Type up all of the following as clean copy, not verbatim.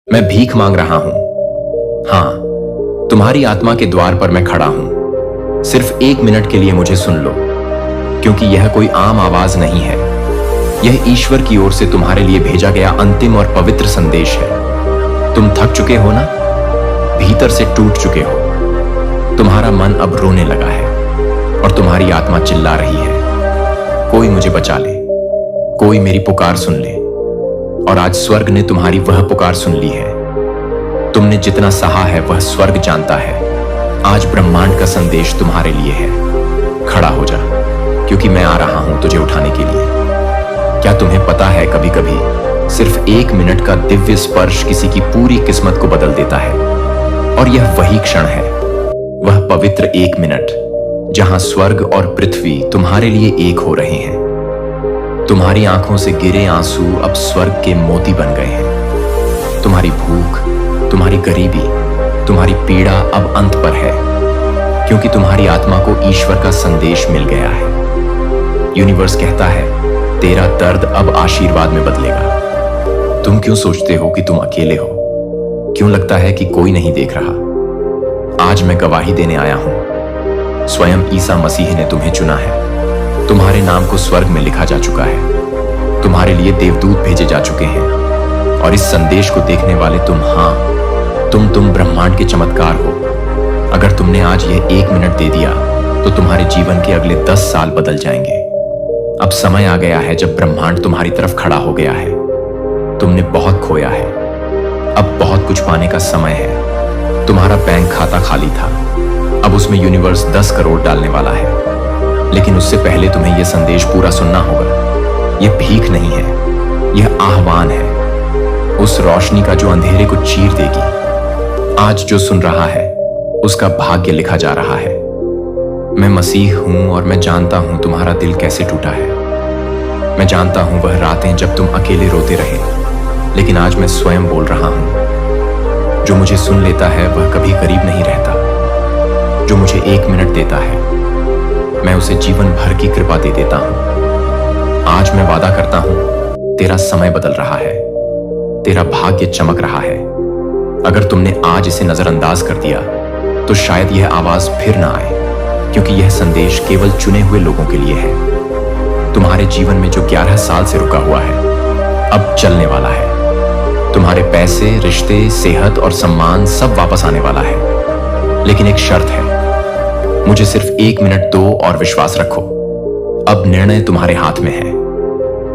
मैं भीख मांग रहा हूं। हाँ, तुम्हारी आत्मा के द्वार पर मैं खड़ा हूं। सिर्फ 1 मिनट के लिए मुझे सुन लो, क्योंकि यह कोई आम आवाज नहीं है। यह ईश्वर की ओर से तुम्हारे लिए भेजा गया अंतिम और पवित्र संदेश है। तुम थक चुके हो ना? भीतर से टूट चुके हो। तुम्हारा मन अब रोने लगा है और तुम्हारी आत्मा चिल्ला रही है, कोई मुझे बचा ले, कोई मेरी पुकार सुन ले। और आज स्वर्ग ने तुम्हारी वह पुकार सुन ली है। तुमने जितना सहा है वह स्वर्ग जानता है। आज ब्रह्मांड का संदेश तुम्हारे लिए है। खड़ा हो जा, क्योंकि मैं आ रहा हूं तुझे उठाने के लिए। क्या तुम्हें पता है, कभी कभी सिर्फ 1 मिनट का दिव्य स्पर्श किसी की पूरी किस्मत को बदल देता है। और यह वही क्षण है, वह पवित्र 1 मिनट जहां स्वर्ग और पृथ्वी तुम्हारे लिए एक हो रहे हैं। तुम्हारी आंखों से गिरे आंसू अब स्वर्ग के मोती बन गए हैं। तुम्हारी भूख, तुम्हारी गरीबी, तुम्हारी पीड़ा अब अंत पर है, क्योंकि तुम्हारी आत्मा को ईश्वर का संदेश मिल गया है। यूनिवर्स कहता है, तेरा दर्द अब आशीर्वाद में बदलेगा। तुम क्यों सोचते हो कि तुम अकेले हो? क्यों लगता है कि कोई नहीं देख रहा? आज मैं गवाही देने आया हूं। स्वयं ईसा मसीह ने तुम्हें चुना है। तुम्हारे नाम को स्वर्ग में लिखा जा चुका है। तुम्हारे लिए देवदूत भेजे जा चुके हैं। और इस संदेश को देखने वाले तुम, हाँ, तुम ब्रह्मांड के चमत्कार हो। अगर तुमने आज यह 1 मिनट दे दिया तो तुम्हारे जीवन के अगले 10 साल बदल जाएंगे। अब समय आ गया है जब ब्रह्मांड तुम्हारी तरफ खड़ा हो गया है। तुमने बहुत खोया है, अब बहुत कुछ पाने का समय है। तुम्हारा बैंक खाता खाली था, अब उसमें यूनिवर्स 10 करोड़ डालने वाला है। लेकिन उससे पहले तुम्हें यह संदेश पूरा सुनना होगा। यह भीख नहीं है, यह आह्वान है, उस रोशनी का जो अंधेरे को चीर देगी। आज जो सुन रहा है उसका भाग्य लिखा जा रहा है। मैं मसीह हूं और मैं जानता हूं तुम्हारा दिल कैसे टूटा है। मैं जानता हूं वह रातें जब तुम अकेले रोते रहे, लेकिन आज मैं स्वयं बोल रहा हूं। जो मुझे सुन लेता है वह कभी गरीब नहीं रहता। जो मुझे 1 मिनट देता है मैं उसे जीवन भर की कृपा दे देता हूं। आज मैं वादा करता हूं, तेरा समय बदल रहा है, तेरा भाग्य चमक रहा है। अगर तुमने आज इसे नजरअंदाज कर दिया तो शायद यह आवाज फिर ना आए, क्योंकि यह संदेश केवल चुने हुए लोगों के लिए है। तुम्हारे जीवन में जो 11 साल से रुका हुआ है अब चलने वाला है। तुम्हारे पैसे, रिश्ते, सेहत और सम्मान सब वापस आने वाला है। लेकिन एक शर्त है, मुझे सिर्फ 1 मिनट दो और विश्वास रखो। अब निर्णय तुम्हारे हाथ में है।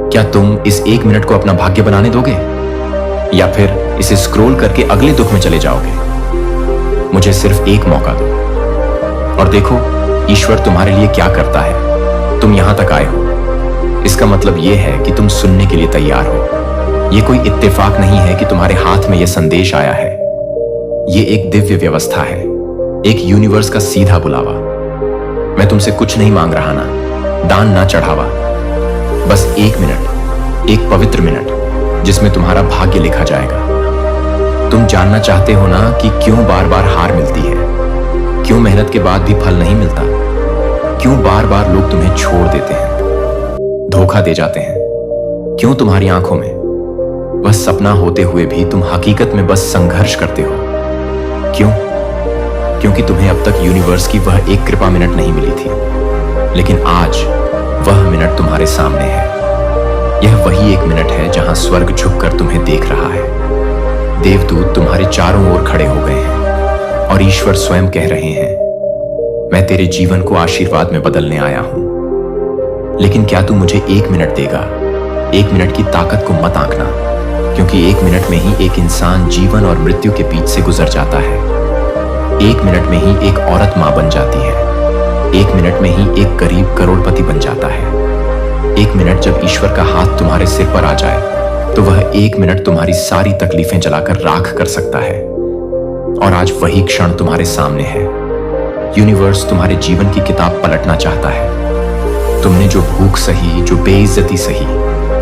क्या तुम इस 1 मिनट को अपना भाग्य बनाने दोगे, या फिर इसे स्क्रॉल करके अगले दुख में चले जाओगे? मुझे सिर्फ एक मौका दो और देखो ईश्वर तुम्हारे लिए क्या करता है। तुम यहां तक आए हो, इसका मतलब यह है कि तुम सुनने के लिए तैयार हो। यह कोई इत्तेफाक नहीं है कि तुम्हारे हाथ में यह संदेश आया है। यह एक दिव्य व्यवस्था है, एक यूनिवर्स का सीधा बुलावा। मैं तुमसे कुछ नहीं मांग रहा ना, दान ना चढ़ावा, बस 1 मिनट, एक पवित्र मिनट जिसमें तुम्हारा भाग्य लिखा जाएगा। तुम जानना चाहते हो ना कि क्यों बार बार हार मिलती है, क्यों मेहनत के बाद भी फल नहीं मिलता, क्यों बार बार लोग तुम्हें छोड़ देते हैं, धोखा दे जाते हैं, क्यों तुम्हारी आंखों में वह सपना होते हुए भी तुम हकीकत में बस संघर्ष करते हो? क्यों? क्योंकि तुम्हें अब तक यूनिवर्स की वह एक कृपा मिनट नहीं मिली थी। लेकिन आज वह मिनट तुम्हारे सामने है। यह वही 1 मिनट है जहां स्वर्ग झुककर तुम्हें देख रहा है। देवदूत तुम्हारे चारों ओर खड़े हो गए हैं और ईश्वर स्वयं कह रहे हैं, मैं तेरे जीवन को आशीर्वाद में बदलने आया हूं। लेकिन क्या तू मुझे 1 मिनट देगा? 1 मिनट की ताकत को मत आंकना, क्योंकि 1 मिनट में ही एक इंसान जीवन और मृत्यु के बीच से गुजर जाता है। 1 मिनट में ही एक औरत मां बन जाती है। 1 मिनट में ही एक गरीब करोड़पति बन जाता है। 1 मिनट जब यूनिवर्स का हाथ तुम्हारे सिर पर आ जाए तो वह 1 मिनट तुम्हारी सारी तकलीफें जलाकर राख कर सकता है। और आज वही क्षण तुम्हारे सामने है। यूनिवर्स तुम्हारे जीवन की किताब पलटना चाहता है। तुमने जो भूख सही, जो बेइज्जती सही,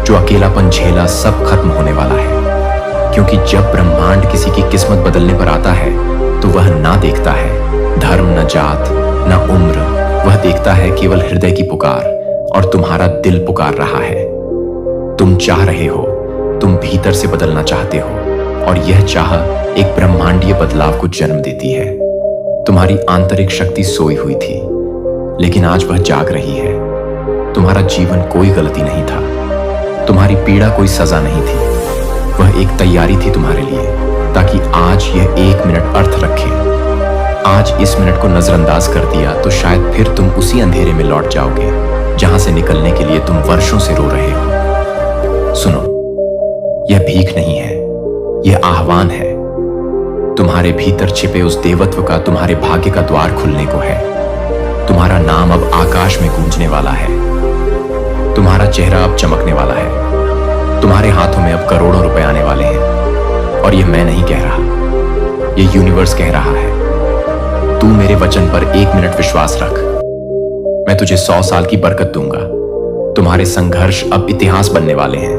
जो अकेलापन झेला, सब खत्म होने वाला है। क्योंकि जब ब्रह्मांड किसी की किस्मत बदलने पर आता है तो वह ना देखता है धर्म, न जात, न उम्र। वह देखता है केवल हृदय की पुकार, और तुम्हारा दिल पुकार रहा है। तुम चाह रहे हो, तुम भीतर से बदलना चाहते हो, और यह चाह एक ब्रह्मांडीय बदलाव को जन्म देती है। तुम्हारी आंतरिक शक्ति सोई हुई थी, लेकिन आज वह जाग रही है। तुम्हारा जीवन कोई गलती नहीं था, तुम्हारी पीड़ा कोई सजा नहीं थी। वह एक तैयारी थी तुम्हारे लिए, ताकि आज यह 1 मिनट अर्थ रखे। आज इस मिनट को नजरअंदाज कर दिया तो शायद फिर तुम उसी अंधेरे में लौट जाओगे जहां से निकलने के लिए तुम वर्षों से रो रहे हो। सुनो, यह भीख नहीं है, यह आह्वान है। तुम्हारे भीतर छिपे उस देवत्व का तुम्हारे भाग्य का द्वार खुलने को है। तुम्हारा नाम अब आकाश में गूंजने वाला है। तुम्हारा चेहरा अब चमकने वाला है। तुम्हारे हाथों में अब करोड़ों रुपए आने वाले हैं। और यह मैं नहीं कह रहा, यह यूनिवर्स कह रहा है। तू मेरे वचन पर 1 मिनट विश्वास रख, मैं तुझे 100 साल की बरकत दूंगा। तुम्हारे संघर्ष अब इतिहास बनने वाले हैं।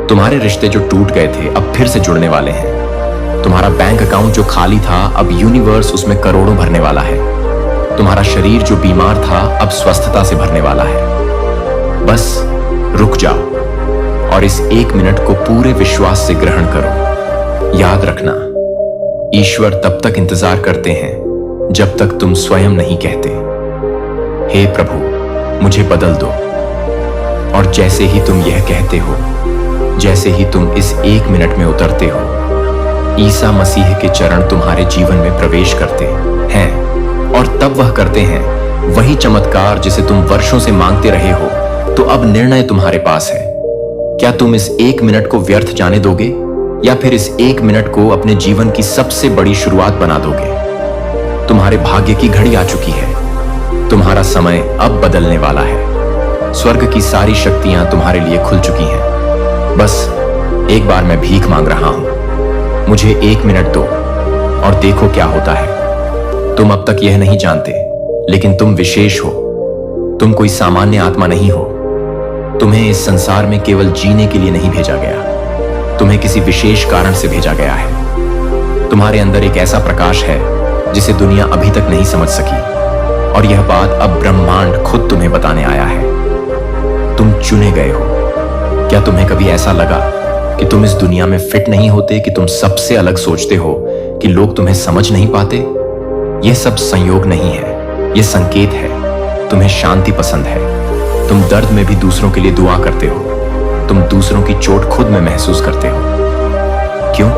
तुम्हारे रिश्ते जो टूट गए थे अब फिर से जुड़ने वाले हैं। तुम्हारा बैंक अकाउंट जो खाली था अब यूनिवर्स उसमें करोड़ों भरने वाला है। तुम्हारा शरीर जो बीमार था अब स्वस्थता से भरने वाला है। बस रुक जाओ और इस 1 मिनट को पूरे विश्वास से ग्रहण करो। याद रखना, ईश्वर तब तक इंतजार करते हैं जब तक तुम स्वयं नहीं कहते, हे प्रभु मुझे बदल दो। और जैसे ही तुम यह कहते हो, जैसे ही तुम इस 1 मिनट में उतरते हो, ईसा मसीह के चरण तुम्हारे जीवन में प्रवेश करते हैं। और तब वह करते हैं वही चमत्कार जिसे तुम वर्षों से मांगते रहे हो। तो अब निर्णय तुम्हारे पास है। क्या तुम इस 1 मिनट को व्यर्थ जाने दोगे, या फिर इस 1 मिनट को अपने जीवन की सबसे बड़ी शुरुआत बना दोगे? तुम्हारे भाग्य की घड़ी आ चुकी है। तुम्हारा समय अब बदलने वाला है। स्वर्ग की सारी शक्तियां तुम्हारे लिए खुल चुकी हैं। बस एक बार मैं भीख मांग रहा हूं, मुझे 1 मिनट दो और देखो क्या होता है। तुम अब तक यह नहीं जानते, लेकिन तुम विशेष हो। तुम कोई सामान्य आत्मा नहीं हो। तुम्हें इस संसार में केवल जीने के लिए नहीं भेजा गया, तुम्हें किसी विशेष कारण से भेजा गया है। तुम्हारे अंदर एक ऐसा प्रकाश है जिसे दुनिया अभी तक नहीं समझ सकी, और यह बात अब ब्रह्मांड खुद तुम्हें बताने आया है। तुम चुने गए हो। क्या तुम्हें कभी ऐसा लगा कि तुम इस दुनिया में फिट नहीं होते, कि तुम सबसे अलग सोचते हो, कि लोग तुम्हें समझ नहीं पाते? यह सब संयोग नहीं है, यह संकेत है। तुम्हें शांति पसंद है। तुम दर्द में भी दूसरों के लिए दुआ करते हो। तुम दूसरों की चोट खुद में महसूस करते हो। क्यों?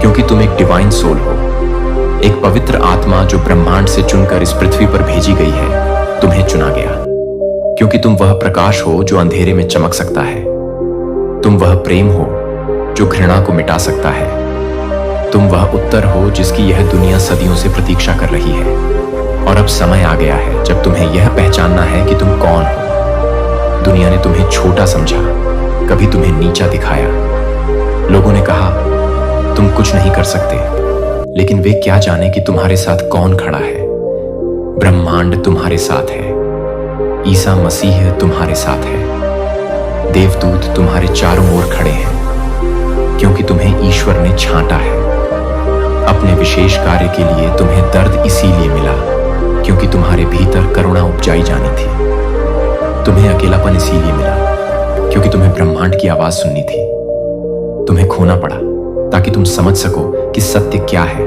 क्योंकि तुम एक डिवाइन सोल हो, एक पवित्र आत्मा जो ब्रह्मांड से चुनकर इस पृथ्वी पर भेजी गई है। तुम्हें चुना गया क्योंकि तुम वह प्रकाश हो जो अंधेरे में चमक सकता है। तुम वह प्रेम हो जो घृणा को मिटा सकता है। तुम वह उत्तर हो जिसकी यह दुनिया सदियों से प्रतीक्षा कर रही है। और अब समय आ गया है जब तुम्हें यह पहचानना है कि तुम कौन हो। दुनिया ने तुम्हें छोटा समझा, कभी तुम्हें नीचा दिखाया। लोगों ने कहा तुम कुछ नहीं कर सकते, लेकिन वे क्या जाने कि तुम्हारे साथ कौन खड़ा है। ब्रह्मांड तुम्हारे साथ है। ईसा मसीह तुम्हारे साथ है। देवदूत तुम्हारे चारों ओर खड़े हैं, क्योंकि तुम्हें ईश्वर ने छांटा है। अपने विशेष कार्य के लिए तुम्हें दर्द इसीलिए मिला क्योंकि तुम्हारे भीतर करुणा उपजाई जानी थी। तुम्हें अकेलापन इसीलिए मिला क्योंकि तुम्हें ब्रह्मांड की आवाज सुननी थी। तुम्हें खोना पड़ा ताकि तुम समझ सको कि सत्य क्या है,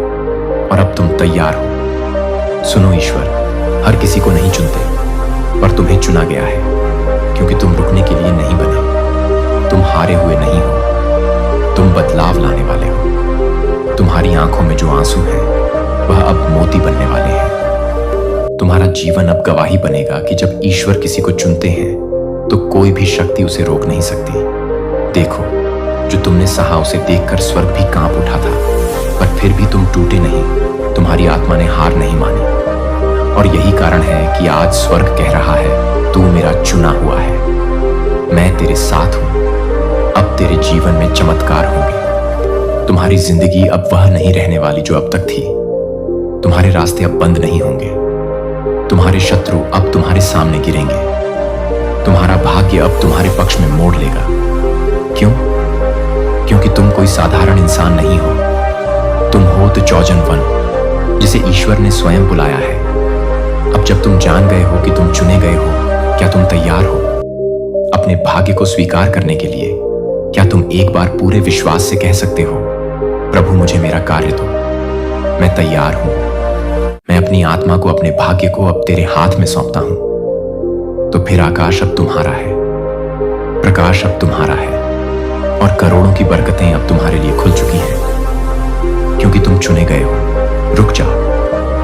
और अब तुम तैयार हो। सुनो, ईश्वर हर किसी को नहीं चुनते, पर तुम्हें चुना गया है क्योंकि तुम रुकने के लिए नहीं बने। तुम हारे हुए नहीं हो, तुम बदलाव लाने वाले हो। तुम्हारी आंखों में जो आंसू हैं वह अब मोती बनने वाले हैं। तुम्हारा जीवन अब गवाही बनेगा कि जब ईश्वर किसी को चुनते हैं तो कोई भी शक्ति उसे रोक नहीं सकती। देखो, जो तुमने सहा उसे देखकर स्वर्ग भी कांप उठा था, पर फिर भी तुम टूटे नहीं। तुम्हारी आत्मा ने हार नहीं मानी, और यही कारण है कि आज स्वर्ग कह रहा है तू मेरा चुना हुआ है। मैं तेरे साथ हूं। अब तेरे जीवन में चमत्कार होंगे। तुम्हारी जिंदगी अब वह नहीं रहने वाली जो अब तक थी। तुम्हारे रास्ते अब बंद नहीं होंगे। तुम्हारे शत्रु अब तुम्हारे सामने गिरेंगे। तुम्हारा भाग्य अब तुम्हारे पक्ष में मोड़ लेगा। क्यों? क्योंकि तुम कोई साधारण इंसान नहीं हो। तुम हो तो चौजन वन, जिसे ईश्वर ने स्वयं बुलाया है। अब जब तुम जान गए हो कि तुम चुने गए हो, क्या तुम तैयार हो अपने भाग्य को स्वीकार करने के लिए? क्या तुम एक बार पूरे विश्वास से कह सकते हो, प्रभु मुझे मेरा कार्य दो, मैं तैयार हूं। मैं अपनी आत्मा को, अपने भाग्य को अब तेरे हाथ में सौंपता हूं। तो फिर आकाश अब तुम्हारा है, प्रकाश अब तुम्हारा है, और करोड़ों की बरकतें अब तुम्हारे लिए खुल चुकी हैं, क्योंकि तुम चुने गए हो। रुक जाओ,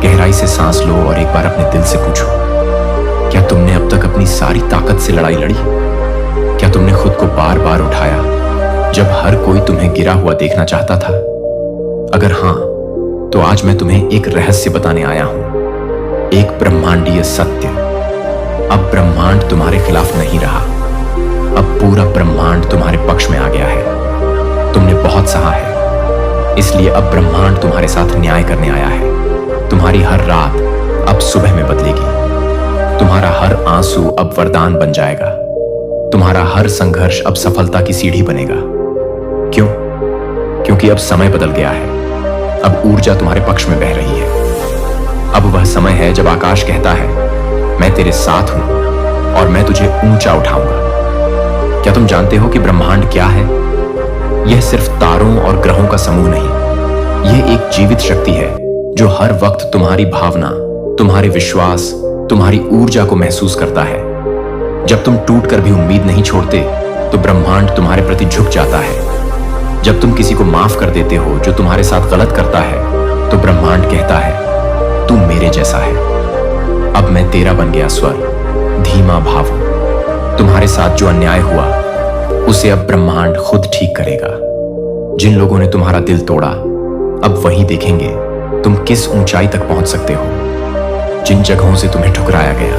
गहराई से सांस लो और एक बार अपने दिल से पूछो, क्या तुमने अब तक अपनी सारी ताकत से लड़ाई लड़ी? क्या तुमने खुद को बार बार उठाया जब हर कोई तुम्हें गिरा हुआ देखना चाहता था? अगर हां, तो आज मैं तुम्हें एक रहस्य बताने आया हूं, एक ब्रह्मांडीय सत्य। अब ब्रह्मांड तुम्हारे खिलाफ नहीं रहा, अब पूरा ब्रह्मांड तुम्हारे पक्ष में आ गया है। तुमने बहुत सहा है, इसलिए अब ब्रह्मांड तुम्हारे साथ न्याय करने आया है। तुम्हारी हर रात अब सुबह में बदलेगी, तुम्हारा हर आंसू अब वरदान बन जाएगा, तुम्हारा हर संघर्ष अब सफलता की सीढ़ी बनेगा। क्यों? क्योंकि अब समय बदल गया है, अब ऊर्जा तुम्हारे पक्ष में बह रही है। अब वह समय है जब आकाश कहता है, मैं तेरे साथ हूं और मैं तुझे ऊंचा उठाऊंगा। क्या तुम जानते हो कि ब्रह्मांड क्या है? यह सिर्फ तारों और ग्रहों का समूह नहीं, यह एक जीवित शक्ति है जो हर वक्त तुम्हारी भावना, तुम्हारे विश्वास, तुम्हारी ऊर्जा को महसूस करता है। जब तुम टूट कर भी उम्मीद नहीं छोड़ते, तो ब्रह्मांड तुम्हारे प्रति झुक जाता है। जब तुम किसी को माफ कर देते हो जो तुम्हारे साथ गलत करता है, तो ब्रह्मांड कहता है, तू मेरे जैसा है। अब मैं तेरा बन गया स्वर, धीमा भाव। तुम्हारे साथ जो अन्याय हुआ, उसे अब ब्रह्मांड खुद ठीक करेगा। जिन लोगों ने तुम्हारा दिल तोड़ा, अब वही देखेंगे तुम किस ऊंचाई तक पहुंच सकते हो। जिन जगहों से तुम्हें ठुकराया गया,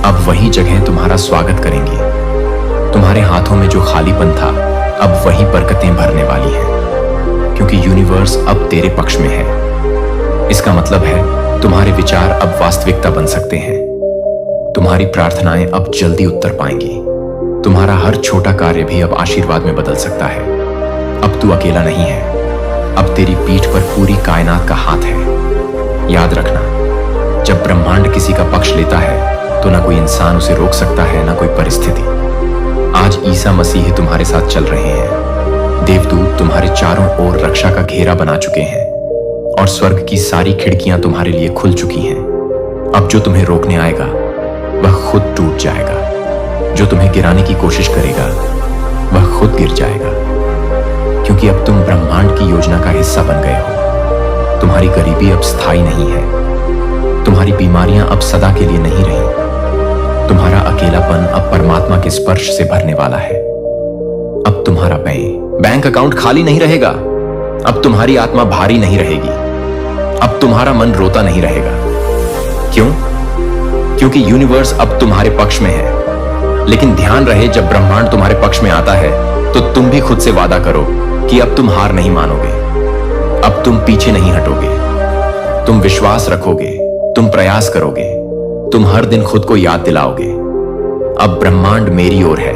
अब वही जगह तुम्हारा स्वागत करेंगी। तुम्हारे हाथों में जो खालीपन था, अब वही बरकतें भरने वाली हैं, क्योंकि यूनिवर्स अब तेरे पक्ष में है। इसका मतलब है तुम्हारे विचार अब वास्तविकता बन सकते हैं, तुम्हारी प्रार्थनाएं अब जल्दी उत्तर पाएंगी, तुम्हारा हर छोटा कार्य भी अब आशीर्वाद में बदल सकता है। अब तू अकेला नहीं है, अब तेरी पीठ पर पूरी कायनात का हाथ है। याद रखना, जब ब्रह्मांड किसी का पक्ष लेता है, तो ना कोई इंसान उसे रोक सकता है, ना कोई परिस्थिति। आज ईसा मसीह तुम्हारे साथ चल रहे हैं। देवदूत तुम्हारे चारों ओर रक्षा का घेरा बना चुके हैं, और स्वर्ग की सारी खिड़कियां तुम्हारे लिए खुल चुकी हैं। अब जो तुम्हें रोकने आएगा, वह खुद टूट जाएगा। जो तुम्हें गिराने की कोशिश करेगा, वह खुद गिर जाएगा, क्योंकि अब तुम ब्रह्मांड की योजना का हिस्सा बन गए हो। तुम्हारी गरीबी अब स्थायी नहीं है, तुम्हारी बीमारियां अब सदा के लिए नहीं रही, तुम्हारा अकेलापन अब परमात्मा के स्पर्श से भरने वाला है। अब तुम्हारा बैंक अकाउंट खाली नहीं रहेगा, अब तुम्हारी आत्मा भारी नहीं रहेगी, अब तुम्हारा मन रोता नहीं रहेगा। क्यों? क्योंकि यूनिवर्स अब तुम्हारे पक्ष में है। लेकिन ध्यान रहे, जब ब्रह्मांड तुम्हारे पक्ष में आता है, तो तुम भी खुद से वादा करो कि अब तुम हार नहीं मानोगे, अब तुम पीछे नहीं हटोगे, तुम विश्वास रखोगे, तुम प्रयास करोगे, तुम हर दिन खुद को याद दिलाओगे, अब ब्रह्मांड मेरी ओर है,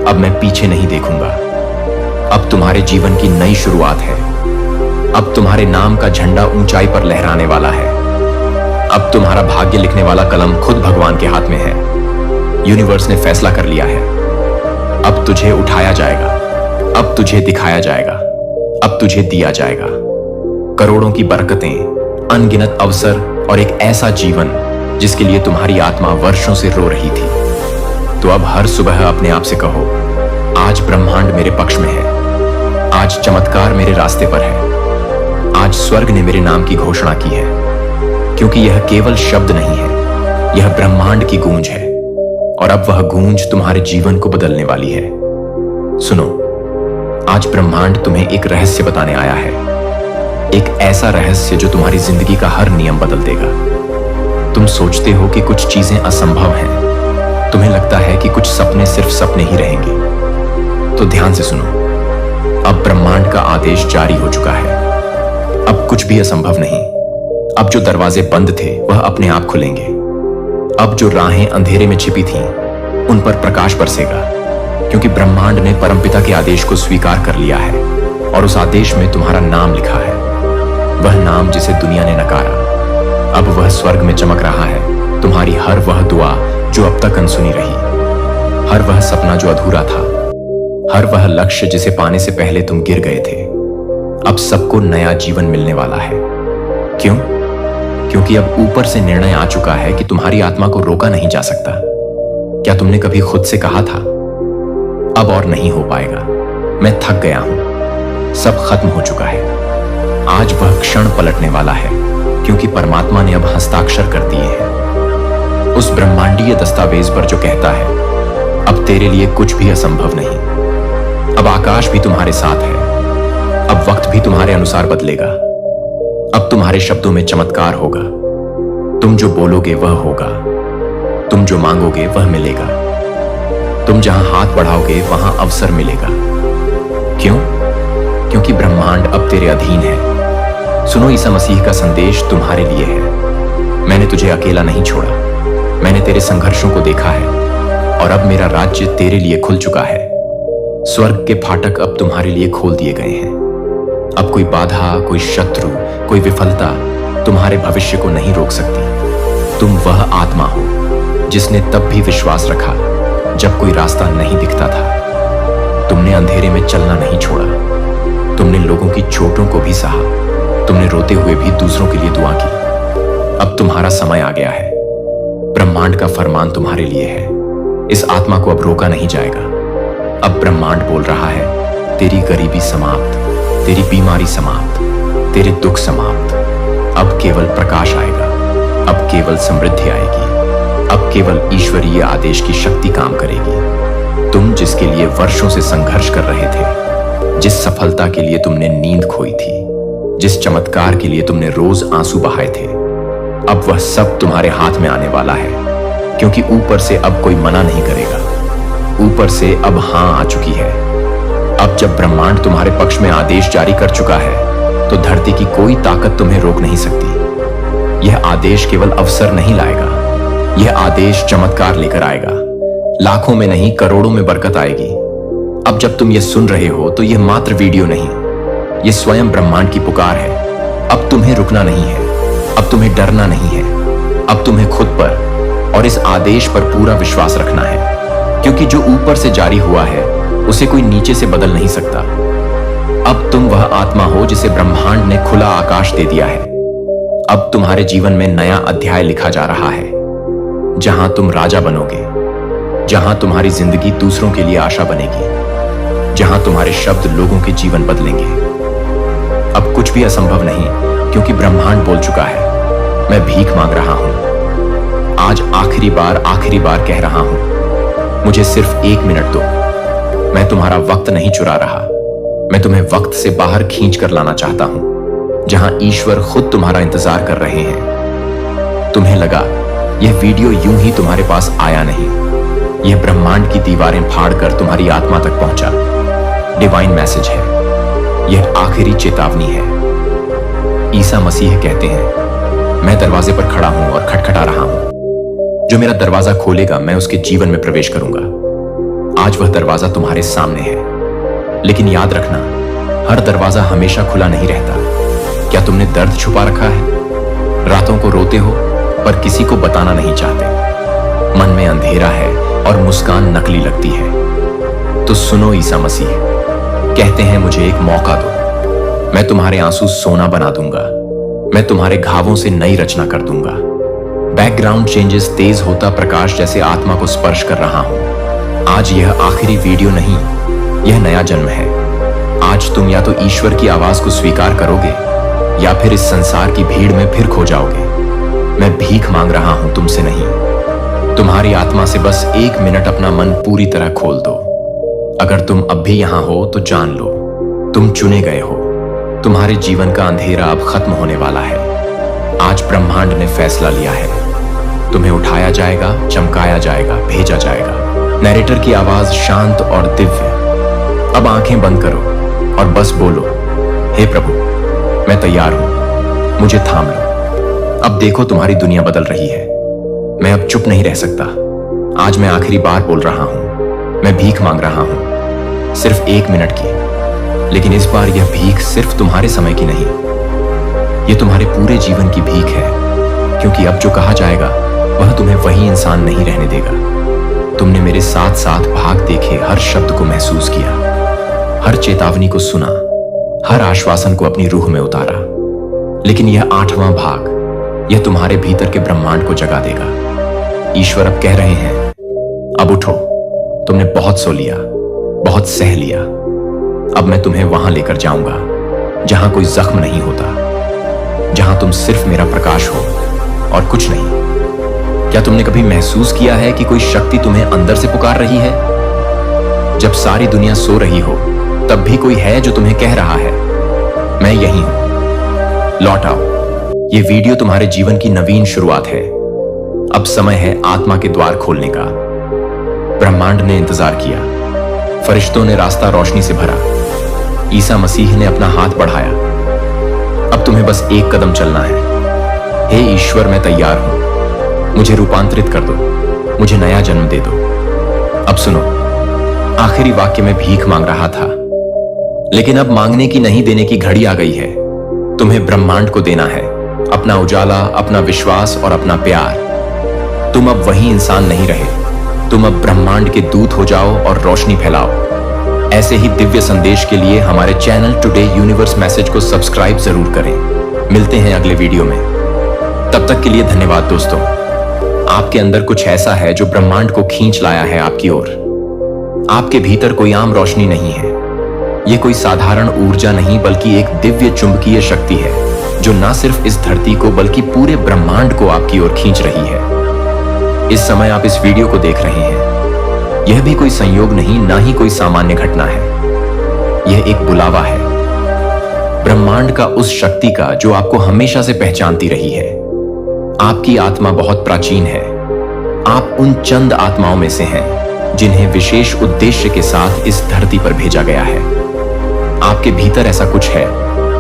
अब मैं पीछे नहीं देखूंगा। अब तुम्हारे जीवन की नई शुरुआत है, अब तुम्हारे नाम का झंडा ऊंचाई पर लहराने वाला है। अब तुम्हारा भाग्य लिखने वाला कलम खुद भगवान के हाथ में है। यूनिवर्स ने फैसला कर लिया है, अब तुझे उठाया जाएगा, अब तुझे दिखाया जाएगा, अब तुझे दिया जाएगा। करोड़ों की बरकतें, अनगिनत अवसर और एक ऐसा जीवन जिसके लिए तुम्हारी आत्मा वर्षों से रो रही थी। तो अब हर सुबह अपने आप से कहो, आज ब्रह्मांड मेरे पक्ष में है, आज चमत्कार मेरे रास्ते पर है, आज स्वर्ग ने मेरे नाम की घोषणा की है। क्योंकि यह केवल शब्द नहीं है, यह ब्रह्मांड की गूंज है, और अब वह गूंज तुम्हारे जीवन को बदलने वाली है। सुनो, आज ब्रह्मांड तुम्हें एक रहस्य बताने आया है, एक ऐसा रहस्य जो तुम्हारी जिंदगी का हर नियम बदल देगा। तुम सोचते हो कि कुछ चीजें असंभव हैं, तुम्हें लगता है कि कुछ सपने सिर्फ सपने ही रहेंगे, तो ध्यान से सुनो। अब ब्रह्मांड का आदेश जारी हो चुका है, अब कुछ भी असंभव नहीं। अब जो दरवाजे बंद थे, वह अपने आप खुलेंगे। अब जो राहें अंधेरे में छिपी थीं, उन पर प्रकाश बरसेगा, क्योंकि ब्रह्मांड ने परमपिता के आदेश को स्वीकार कर लिया है, और उस आदेश में तुम्हारा नाम लिखा है, वह नाम जिसे दुनिया ने नकारा। अब वह स्वर्ग में चमक रहा है। तुम्हारी हर वह दुआ जो अब तक अनसुनी रही, हर वह सपना जो अधूरा था, हर वह लक्ष्य जिसे पाने से पहले तुम गिर गए थे, अब सबको नया जीवन मिलने वाला है। क्यों? क्योंकि अब ऊपर से निर्णय आ चुका है कि तुम्हारी आत्मा को रोका नहीं जा सकता। क्या तुमने कभी खुद से कहा था, अब और नहीं हो पाएगा, मैं थक गया हूं, सब खत्म हो चुका है? आज वह क्षण पलटने वाला है, क्योंकि परमात्मा ने अब हस्ताक्षर कर दिए हैं उस ब्रह्मांडीय दस्तावेज पर जो कहता है, अब तेरे लिए कुछ भी असंभव नहीं। अब आकाश भी तुम्हारे साथ है, अब वक्त भी तुम्हारे अनुसार बदलेगा। अब तुम्हारे शब्दों में चमत्कार होगा। तुम जो बोलोगे वह होगा, तुम जो मांगोगे वह मिलेगा, तुम जहां हाथ बढ़ाओगे वहां अवसर मिलेगा। क्यों? क्योंकि ब्रह्मांड अब तेरे अधीन है। सुनो, ईसा मसीह का संदेश तुम्हारे लिए है। मैंने तुझे अकेला नहीं छोड़ा, मैंने तेरे संघर्षों को देखा है और अब मेरा राज्य तेरे लिए खुल चुका है। स्वर्ग के फाटक अब तुम्हारे लिए खोल दिए गए हैं। अब कोई बाधा, कोई शत्रु, कोई विफलता तुम्हारे भविष्य को नहीं रोक सकती। तुम वह आत्मा हो जिसने तब भी विश्वास रखा जब कोई रास्ता नहीं दिखता था। तुमने अंधेरे में चलना नहीं छोड़ा, तुमने लोगों की चोटों को भी सहा, तुमने रोते हुए भी दूसरों के लिए दुआ की। अब तुम्हारा समय आ गया है। ब्रह्मांड का फरमान तुम्हारे लिए है। इस आत्मा को अब रोका नहीं जाएगा। अब ब्रह्मांड बोल रहा है, तेरी गरीबी समाप्त, तेरी बीमारी समाप्त, तेरे दुख समाप्त। अब केवल प्रकाश आएगा, अब केवल समृद्धि आएगी, अब केवल ईश्वरीय आदेश की शक्ति काम करेगी। तुम जिसके लिए वर्षों से संघर्ष कर रहे थे, जिस सफलता के लिए तुमने नींद खोई थी, जिस चमत्कार के लिए तुमने रोज आंसू बहाए थे, अब वह सब तुम्हारे हाथ में आने वाला है। क्योंकि ऊपर से अब कोई मना नहीं करेगा, ऊपर से अब हां आ चुकी है। अब जब ब्रह्मांड तुम्हारे पक्ष में आदेश जारी कर चुका है, तो धरती की कोई ताकत तुम्हें रोक नहीं सकती। यह आदेश केवल अवसर नहीं लाएगा, यह आदेश चमत्कार लेकर आएगा। लाखों में नहीं, करोड़ों में बरकत आएगी। अब जब तुम ये सुन रहे हो तो यह मात्र वीडियो नहीं, यह स्वयं ब्रह्मांड की पुकार है। अब तुम्हें रुकना नहीं है, अब तुम्हें डरना नहीं है, अब तुम्हें खुद पर और इस आदेश पर पूरा विश्वास रखना है। क्योंकि जो ऊपर से जारी हुआ है उसे कोई नीचे से बदल नहीं सकता। अब तुम वह आत्मा हो जिसे ब्रह्मांड ने खुला आकाश दे दिया है। अब तुम्हारे जीवन में नया अध्याय लिखा जा रहा है, जहां तुम राजा बनोगे, जहां तुम्हारी जिंदगी दूसरों के लिए आशा बनेगी, जहां तुम्हारे शब्द लोगों के जीवन बदलेंगे। अब कुछ भी असंभव नहीं, क्योंकि ब्रह्मांड बोल चुका है, मैं भीख मांग रहा हूं। आज आखिरी बार कह रहा हूं, मुझे सिर्फ 1 मिनट दो। मैं तुम्हारा वक्त नहीं चुरा रहा, मैं तुम्हें वक्त से बाहर खींच कर लाना चाहता हूं, जहां ईश्वर खुद तुम्हारा इंतजार कर रहे हैं। तुम्हें लगा यह वीडियो यूं ही तुम्हारे पास आया नहीं, यह ब्रह्मांड की दीवारें फाड़कर तुम्हारी आत्मा तक पहुंचा। डिवाइन मैसेज है, यह आखिरी चेतावनी है। ईसा मसीह कहते हैं, मैं दरवाजे पर खड़ा हूं और खटखटा रहा हूं। जो मेरा दरवाजा खोलेगा, मैं उसके जीवन में प्रवेश करूंगा। आज वह दरवाजा तुम्हारे सामने है, लेकिन याद रखना, हर दरवाजा हमेशा खुला नहीं रहता। क्या तुमने दर्द छुपा रखा है? रातों को रोते हो पर किसी को बताना नहीं चाहते। मन में अंधेरा है और मुस्कान नकली लगती है। तो सुनो, ईसा मसीह कहते हैं, मुझे एक मौका दो, मैं तुम्हारे आंसू सोना बना दूंगा, मैं तुम्हारे घावों से नई रचना कर दूंगा। बैकग्राउंड चेंजेस तेज होता प्रकाश जैसे आत्मा को स्पर्श कर रहा हूं। आज यह आखिरी वीडियो नहीं, यह नया जन्म है। आज तुम या तो ईश्वर की आवाज को स्वीकार करोगे या फिर इस संसार की भीड़ में फिर खो जाओगे। मैं भीख मांग रहा हूं तुमसे नहीं, तुम्हारी आत्मा से बस 1 मिनट अपना मन पूरी तरह खोल दो। अगर तुम अब भी यहां हो तो जान लो, तुम चुने गए हो। तुम्हारे जीवन का अंधेरा अब खत्म होने वाला है। आज ब्रह्मांड ने फैसला लिया है, तुम्हें उठाया जाएगा, चमकाया जाएगा, भेजा जाएगा। नैरेटर की आवाज शांत और दिव्य। अब आंखें बंद करो और बस बोलो, हे प्रभु, मैं तैयार हूं, मुझे थाम लो। अब देखो, तुम्हारी दुनिया बदल रही है। मैं अब चुप नहीं रह सकता। आज मैं आखिरी बार बोल रहा हूं, मैं भीख मांग रहा हूं, सिर्फ 1 मिनट की। लेकिन इस बार यह भीख सिर्फ तुम्हारे समय की नहीं, यह तुम्हारे पूरे जीवन की भीख है। क्योंकि अब जो कहा जाएगा वह तुम्हें वही इंसान नहीं रहने देगा। तुमने मेरे साथ साथ भाग देखे हर शब्द को महसूस किया, हर चेतावनी को सुना, हर आश्वासन को अपनी रूह में उतारा। लेकिन यह 8वां भाग, यह तुम्हारे भीतर के ब्रह्मांड को जगा देगा। ईश्वर अब कह रहे हैं, अब उठो, तुमने बहुत सो लिया, बहुत सह लिया। अब मैं तुम्हें वहां लेकर जाऊंगा जहां कोई जख्म नहीं होता, जहां तुम सिर्फ मेरा प्रकाश हो और कुछ नहीं। क्या तुमने कभी महसूस किया है कि कोई शक्ति तुम्हें अंदर से पुकार रही है? जब सारी दुनिया सो रही हो तब भी कोई है जो तुम्हें कह रहा है, मैं यही हूं, लौट आओ। यह वीडियो तुम्हारे जीवन की नवीन शुरुआत है। अब समय है आत्मा के द्वार खोलने का। ब्रह्मांड ने इंतजार किया, फरिश्तों ने रास्ता रोशनी से भरा, ईसा मसीह ने अपना हाथ बढ़ाया। अब तुम्हें बस एक कदम चलना है। हे ईश्वर, मैं तैयार हूं, मुझे रूपांतरित कर दो, मुझे नया जन्म दे दो। अब सुनो, आखिरी वाक्य में भीख मांग रहा था, लेकिन अब मांगने की नहीं, देने की घड़ी आ गई है। तुम्हें ब्रह्मांड को देना है अपना उजाला, अपना विश्वास और अपना प्यार। तुम अब वही इंसान नहीं रहे, तुम अब ब्रह्मांड के दूत हो जाओ और रोशनी फैलाओ। ऐसे ही दिव्य संदेश के लिए हमारे चैनल टुडे यूनिवर्स मैसेज को सब्सक्राइब जरूर करें। मिलते हैं अगले वीडियो में, तब तक के लिए धन्यवाद दोस्तों। आपके अंदर कुछ ऐसा है जो ब्रह्मांड को खींच लाया है आपकी ओर। आपके भीतर कोई आम रोशनी नहीं है, यह कोई साधारण ऊर्जा नहीं, बल्कि एक दिव्य चुंबकीय शक्ति है जो न सिर्फ इस धरती को बल्कि पूरे ब्रह्मांड को आपकी ओर खींच रही है। इस समय आप इस वीडियो को देख रहे हैं, यह भी कोई संयोग नहीं, ना ही कोई सामान्य घटना है। यह एक बुलावा है ब्रह्मांड का, उस शक्ति का जो आपको हमेशा से पहचानती रही है। आपकी आत्मा बहुत प्राचीन है। आप उन चंद आत्माओं में से हैं जिन्हें विशेष उद्देश्य के साथ इस धरती पर भेजा गया है। आपके भीतर ऐसा कुछ है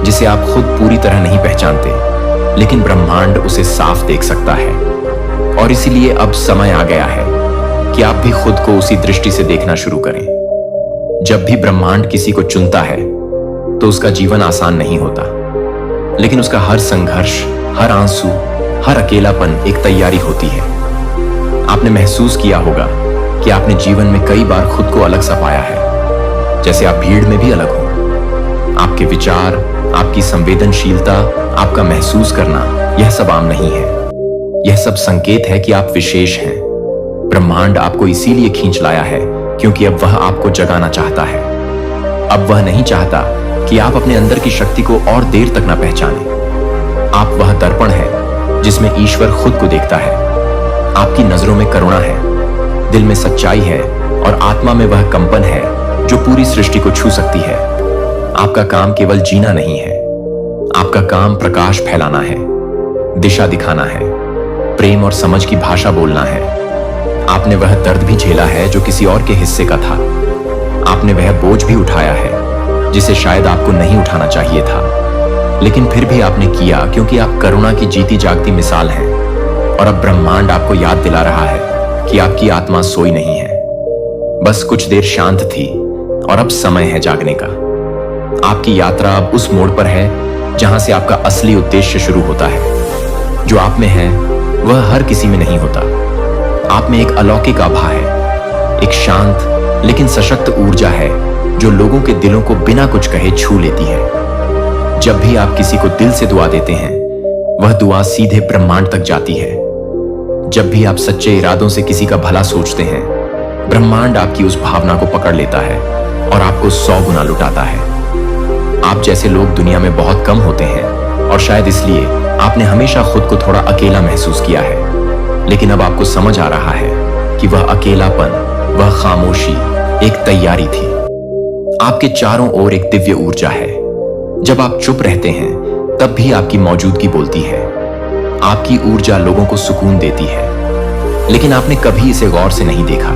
जिसे आप खुद पूरी तरह नहीं पहचानते, लेकिन ब्रह्मांड उसे साफ देख सकता है। और इसीलिए अब समय आ गया है कि आप भी खुद को उसी दृष्टि से देखना शुरू करें। जब भी ब्रह्मांड किसी को चुनता है तो उसका जीवन आसान नहीं होता, लेकिन उसका हर संघर्ष, हर आंसू, हर अकेलापन एक तैयारी होती है। आपने महसूस किया होगा कि आपने जीवन में कई बार खुद को अलग सा पाया है, जैसे आप भीड़ में भी अलग हो। आपके विचार, आपकी संवेदनशीलता, आपका महसूस करना, यह सब आम नहीं है। यह सब संकेत है कि आप विशेष हैं। ब्रह्मांड आपको इसीलिए खींच लाया है क्योंकि अब वह आपको जगाना चाहता है। अब वह नहीं चाहता कि आप अपने अंदर की शक्ति को और देर तक ना पहचानें। आप वह दर्पण है जिसमें ईश्वर खुद को देखता है। आपकी नजरों में करुणा है, दिल में सच्चाई है और आत्मा में वह कंपन है जो पूरी सृष्टि को छू सकती है। आपका काम केवल जीना नहीं है, आपका काम प्रकाश फैलाना है, दिशा दिखाना है, प्रेम और समझ की भाषा बोलना है। आपने वह दर्द भी झेला है जो किसी और के हिस्से का था। आपने वह बोझ भी उठाया है जिसे शायद आपको नहीं उठाना चाहिए था, लेकिन फिर भी आपने किया क्योंकि आप करुणा की जीती जागती मिसाल हैं। और अब ब्रह्मांड आपको याद दिला रहा है कि आपकी आत्मा सोई नहीं है, बस कुछ देर शांत थी और अब समय है जागने का। आपकी यात्रा अब उस मोड़ पर है जहां से आपका असली उद्देश्य शुरू होता है। जो आप में है वह हर किसी में नहीं होता। आप में एक अलौकिक आभा है, एक शांत लेकिन सशक्त ऊर्जा है जो लोगों के दिलों को बिना कुछ कहे छू लेती है। जब भी आप किसी को दिल से दुआ देते हैं, वह दुआ सीधे ब्रह्मांड तक जाती है। जब भी आप सच्चे इरादों से किसी का भला सोचते हैं, ब्रह्मांड आपकी उस भावना को पकड़ लेता है और आपको 100 गुना लुटाता है। आप जैसे लोग दुनिया में बहुत कम होते हैं और शायद इसलिए आपने हमेशा खुद को थोड़ा अकेला महसूस किया है। लेकिन अब आपको समझ आ रहा है कि वह अकेलापन, वह खामोशी एक तैयारी थी। आपके चारों ओर एक दिव्य ऊर्जा है। जब आप चुप रहते हैं तब भी आपकी मौजूदगी बोलती है। आपकी ऊर्जा लोगों को सुकून देती है, लेकिन आपने कभी इसे गौर से नहीं देखा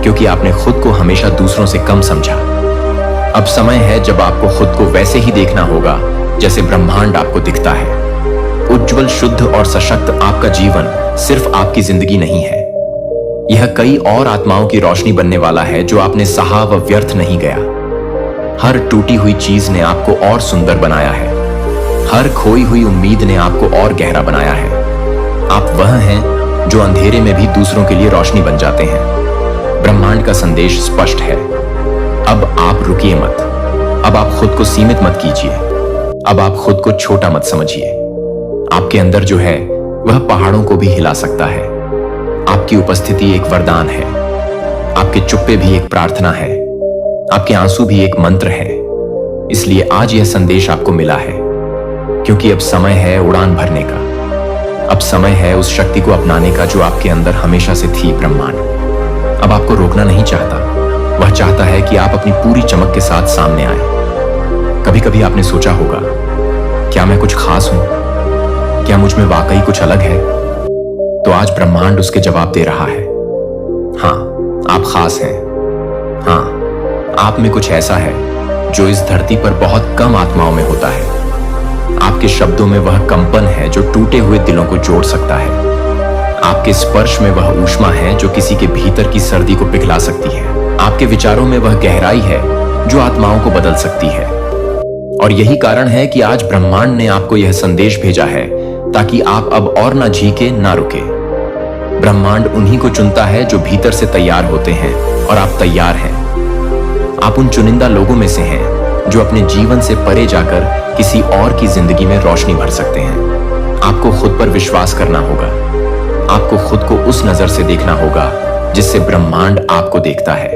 क्योंकि आपने खुद को हमेशा दूसरों से कम समझा। अब समय है जब आपको खुद को वैसे ही देखना होगा जैसे ब्रह्मांड आपको दिखता है। उज्जवल, शुद्ध और सशक्त आपका जीवन सिर्फ आपकी जिंदगी नहीं है, यह कई और आत्माओं की रोशनी बनने वाला है जो आपने सहा व व्यर्थ नहीं गया। हर टूटी हुई चीज ने आपको और सुंदर बनाया है, हर खोई हुई उम्मीद ने आपको और गहरा बनाया है। आप वह हैं जो अंधेरे में भी दूसरों के लिए रोशनी बन जाते हैं। ब्रह्मांड का संदेश स्पष्ट है, अब आप रुकिए मत, अब आप खुद को सीमित मत कीजिए। अब आप खुद को छोटा मत समझिए। आपके अंदर जो है वह पहाड़ों को भी हिला सकता है। आपकी उपस्थिति एक वरदान है। आपके चुप्पे भी एक प्रार्थना है। आपके आंसू भी एक मंत्र है। इसलिए आज यह संदेश आपको मिला है, क्योंकि अब समय है उड़ान भरने का। अब समय है उस शक्ति को अपनाने का जो आपके अंदर हमेशा से थी। ब्रह्मांड अब आपको रोकना नहीं चाहता। वह चाहता है कि आप अपनी पूरी चमक के साथ सामने आए। कभी कभी आपने सोचा होगा, क्या मैं कुछ खास हूं? क्या मुझ में वाकई कुछ अलग है? तो आज ब्रह्मांड उसके जवाब दे रहा है। हाँ, आप खास हैं। हाँ, आप में कुछ ऐसा है जो इस धरती पर बहुत कम आत्माओं में होता है। आपके शब्दों में वह कंपन है जो टूटे हुए दिलों को जोड़ सकता है। आपके स्पर्श में वह ऊष्मा है जो किसी के भीतर की सर्दी को पिघला सकती है। आपके विचारों में वह गहराई है जो आत्माओं को बदल सकती है। और यही कारण है कि आज ब्रह्मांड ने आपको यह संदेश भेजा है, ताकि आप अब और ना झीके ना रुके। ब्रह्मांड उन्हीं को चुनता है जो भीतर से तैयार होते हैं, और आप तैयार हैं। आप उन चुनिंदा लोगों में से हैं जो अपने जीवन से परे जाकर किसी और की जिंदगी में रोशनी भर सकते हैं। आपको खुद पर विश्वास करना होगा। आपको खुद को उस नजर से देखना होगा जिससे ब्रह्मांड आपको देखता है,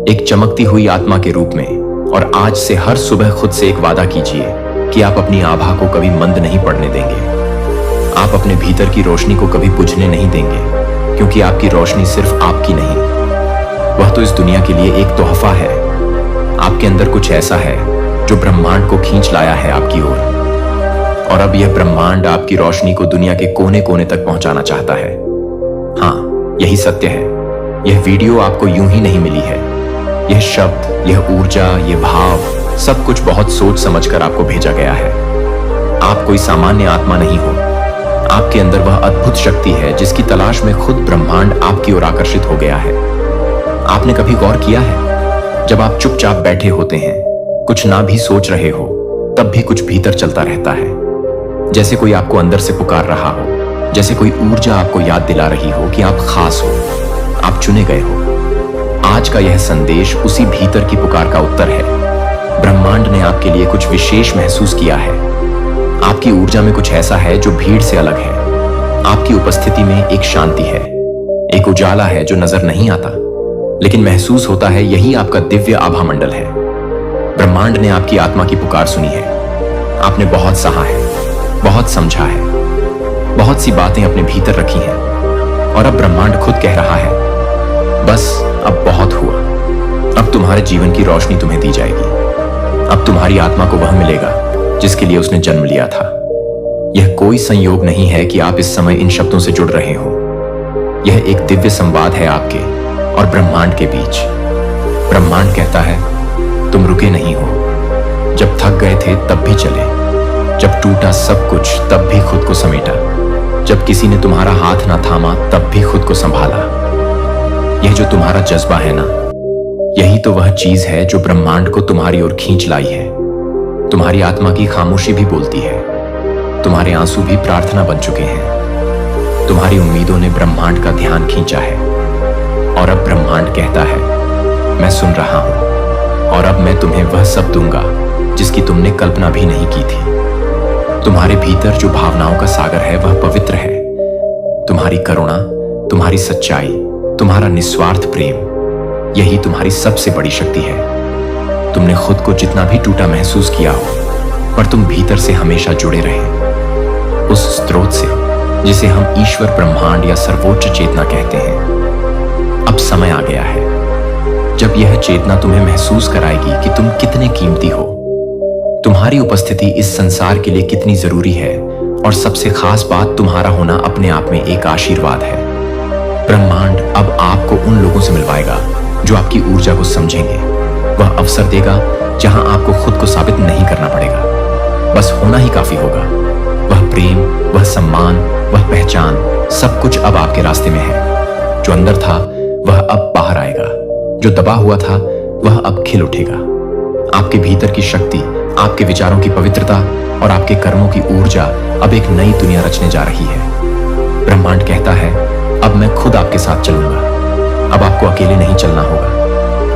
एक चमकती हुई आत्मा के रूप में। और आज से हर सुबह खुद से एक वादा कीजिए कि आप अपनी आभा को कभी मंद नहीं पड़ने देंगे। आप अपने भीतर की रोशनी को कभी बुझने नहीं देंगे, क्योंकि आपकी रोशनी सिर्फ आपकी नहीं, वह तो इस दुनिया के लिए एक तोहफा है। आपके अंदर कुछ ऐसा है जो ब्रह्मांड को खींच लाया है आपकी ओर, और अब यह ब्रह्मांड आपकी रोशनी को दुनिया के कोने कोने तक पहुंचाना चाहता है। हाँ, यही सत्य है। यह वीडियो आपको यूं ही नहीं मिली है। यह शब्द, यह ऊर्जा, यह भाव, सब कुछ बहुत सोच समझकर आपको भेजा गया है। आप कोई सामान्य आत्मा नहीं हो। आपके अंदर वह अद्भुत शक्ति है जिसकी तलाश में खुद ब्रह्मांड आपकी ओर आकर्षित हो गया है। आपने कभी गौर किया है, जब आप चुपचाप बैठे होते हैं, कुछ ना भी सोच रहे हो, तब भी कुछ भीतर चलता रहता है, जैसे कोई आपको अंदर से पुकार रहा हो, जैसे कोई ऊर्जा आपको याद दिला रही हो कि आप खास हो, आप चुने गए हो। आज का यह संदेश उसी भीतर की पुकार का उत्तर है। ब्रह्मांड ने आपके लिए कुछ विशेष महसूस किया है। आपकी ऊर्जा में कुछ ऐसा है जो भीड़ से अलग है। आपकी उपस्थिति में एक शांति है, एक उजाला है जो नजर नहीं आता, लेकिन महसूस होता है। यही आपका दिव्य आभा मंडल है। ब्रह्मांड ने आपकी आत्मा की पुकार सुनी है। आपने बहुत सहा है, बहुत समझा है, बहुत सी बातें अपने भीतर रखी हैं, और अब ब्रह्मांड खुद कह रहा है, बस अब बहुत हुआ। अब तुम्हारे जीवन की रोशनी तुम्हें दी जाएगी। अब तुम्हारी आत्मा को वह मिलेगा जिसके लिए उसने जन्म लिया था। यह कोई संयोग नहीं है कि आप इस समय इन शब्दों से जुड़ रहे हो। यह एक दिव्य संवाद है आपके और ब्रह्मांड के बीच। ब्रह्मांड कहता है, तुम रुके नहीं हो। जब थक गए थे तब भी चले। जब टूटा सब कुछ तब भी खुद को समेटा। जब किसी ने तुम्हारा हाथ ना थामा तब भी खुद को संभाला। यह जो तुम्हारा जज्बा है ना, यही तो वह चीज है जो ब्रह्मांड को तुम्हारी ओर खींच लाई है। तुम्हारी आत्मा की खामोशी भी बोलती है। तुम्हारे आंसू भी प्रार्थना बन चुके हैं। तुम्हारी उम्मीदों ने ब्रह्मांड का ध्यान खींचा है, और अब ब्रह्मांड कहता है, मैं सुन रहा हूं, और अब मैं तुम्हें वह सब दूंगा जिसकी तुमने कल्पना भी नहीं की थी। तुम्हारे भीतर जो भावनाओं का सागर है वह पवित्र है। तुम्हारी करुणा, तुम्हारी सच्चाई, तुम्हारा निस्वार्थ प्रेम, यही तुम्हारी सबसे बड़ी शक्ति है। तुमने खुद को जितना भी टूटा महसूस किया हो, पर तुम भीतर से हमेशा जुड़े रहे उस स्रोत से जिसे हम ईश्वर, ब्रह्मांड या सर्वोच्च चेतना कहते हैं। अब समय आ गया है जब यह चेतना तुम्हें महसूस कराएगी कि तुम कितने कीमती हो। तुम्हारी उपस्थिति इस संसार के लिए कितनी जरूरी है, और सबसे खास बात, तुम्हारा होना अपने आप में एक आशीर्वाद है। ब्रह्मांड अब आपको उन लोगों से मिलवाएगा जो आपकी ऊर्जा को समझेंगे। वह अवसर देगा जहां आपको खुद को साबित नहीं करना पड़ेगा, बस होना ही काफी होगा। वह प्रेम, वह सम्मान, वह पहचान, सब कुछ अब आपके रास्ते में है। जो अंदर था वह अब बाहर आएगा। जो दबा हुआ था वह अब खिल उठेगा। आपके भीतर की शक्ति, आपके विचारों की पवित्रता और आपके कर्मों की ऊर्जा अब एक नई दुनिया रचने जा रही है। ब्रह्मांड कहता है, अब मैं खुद आपके साथ चलूंगा। अब आपको अकेले नहीं चलना होगा।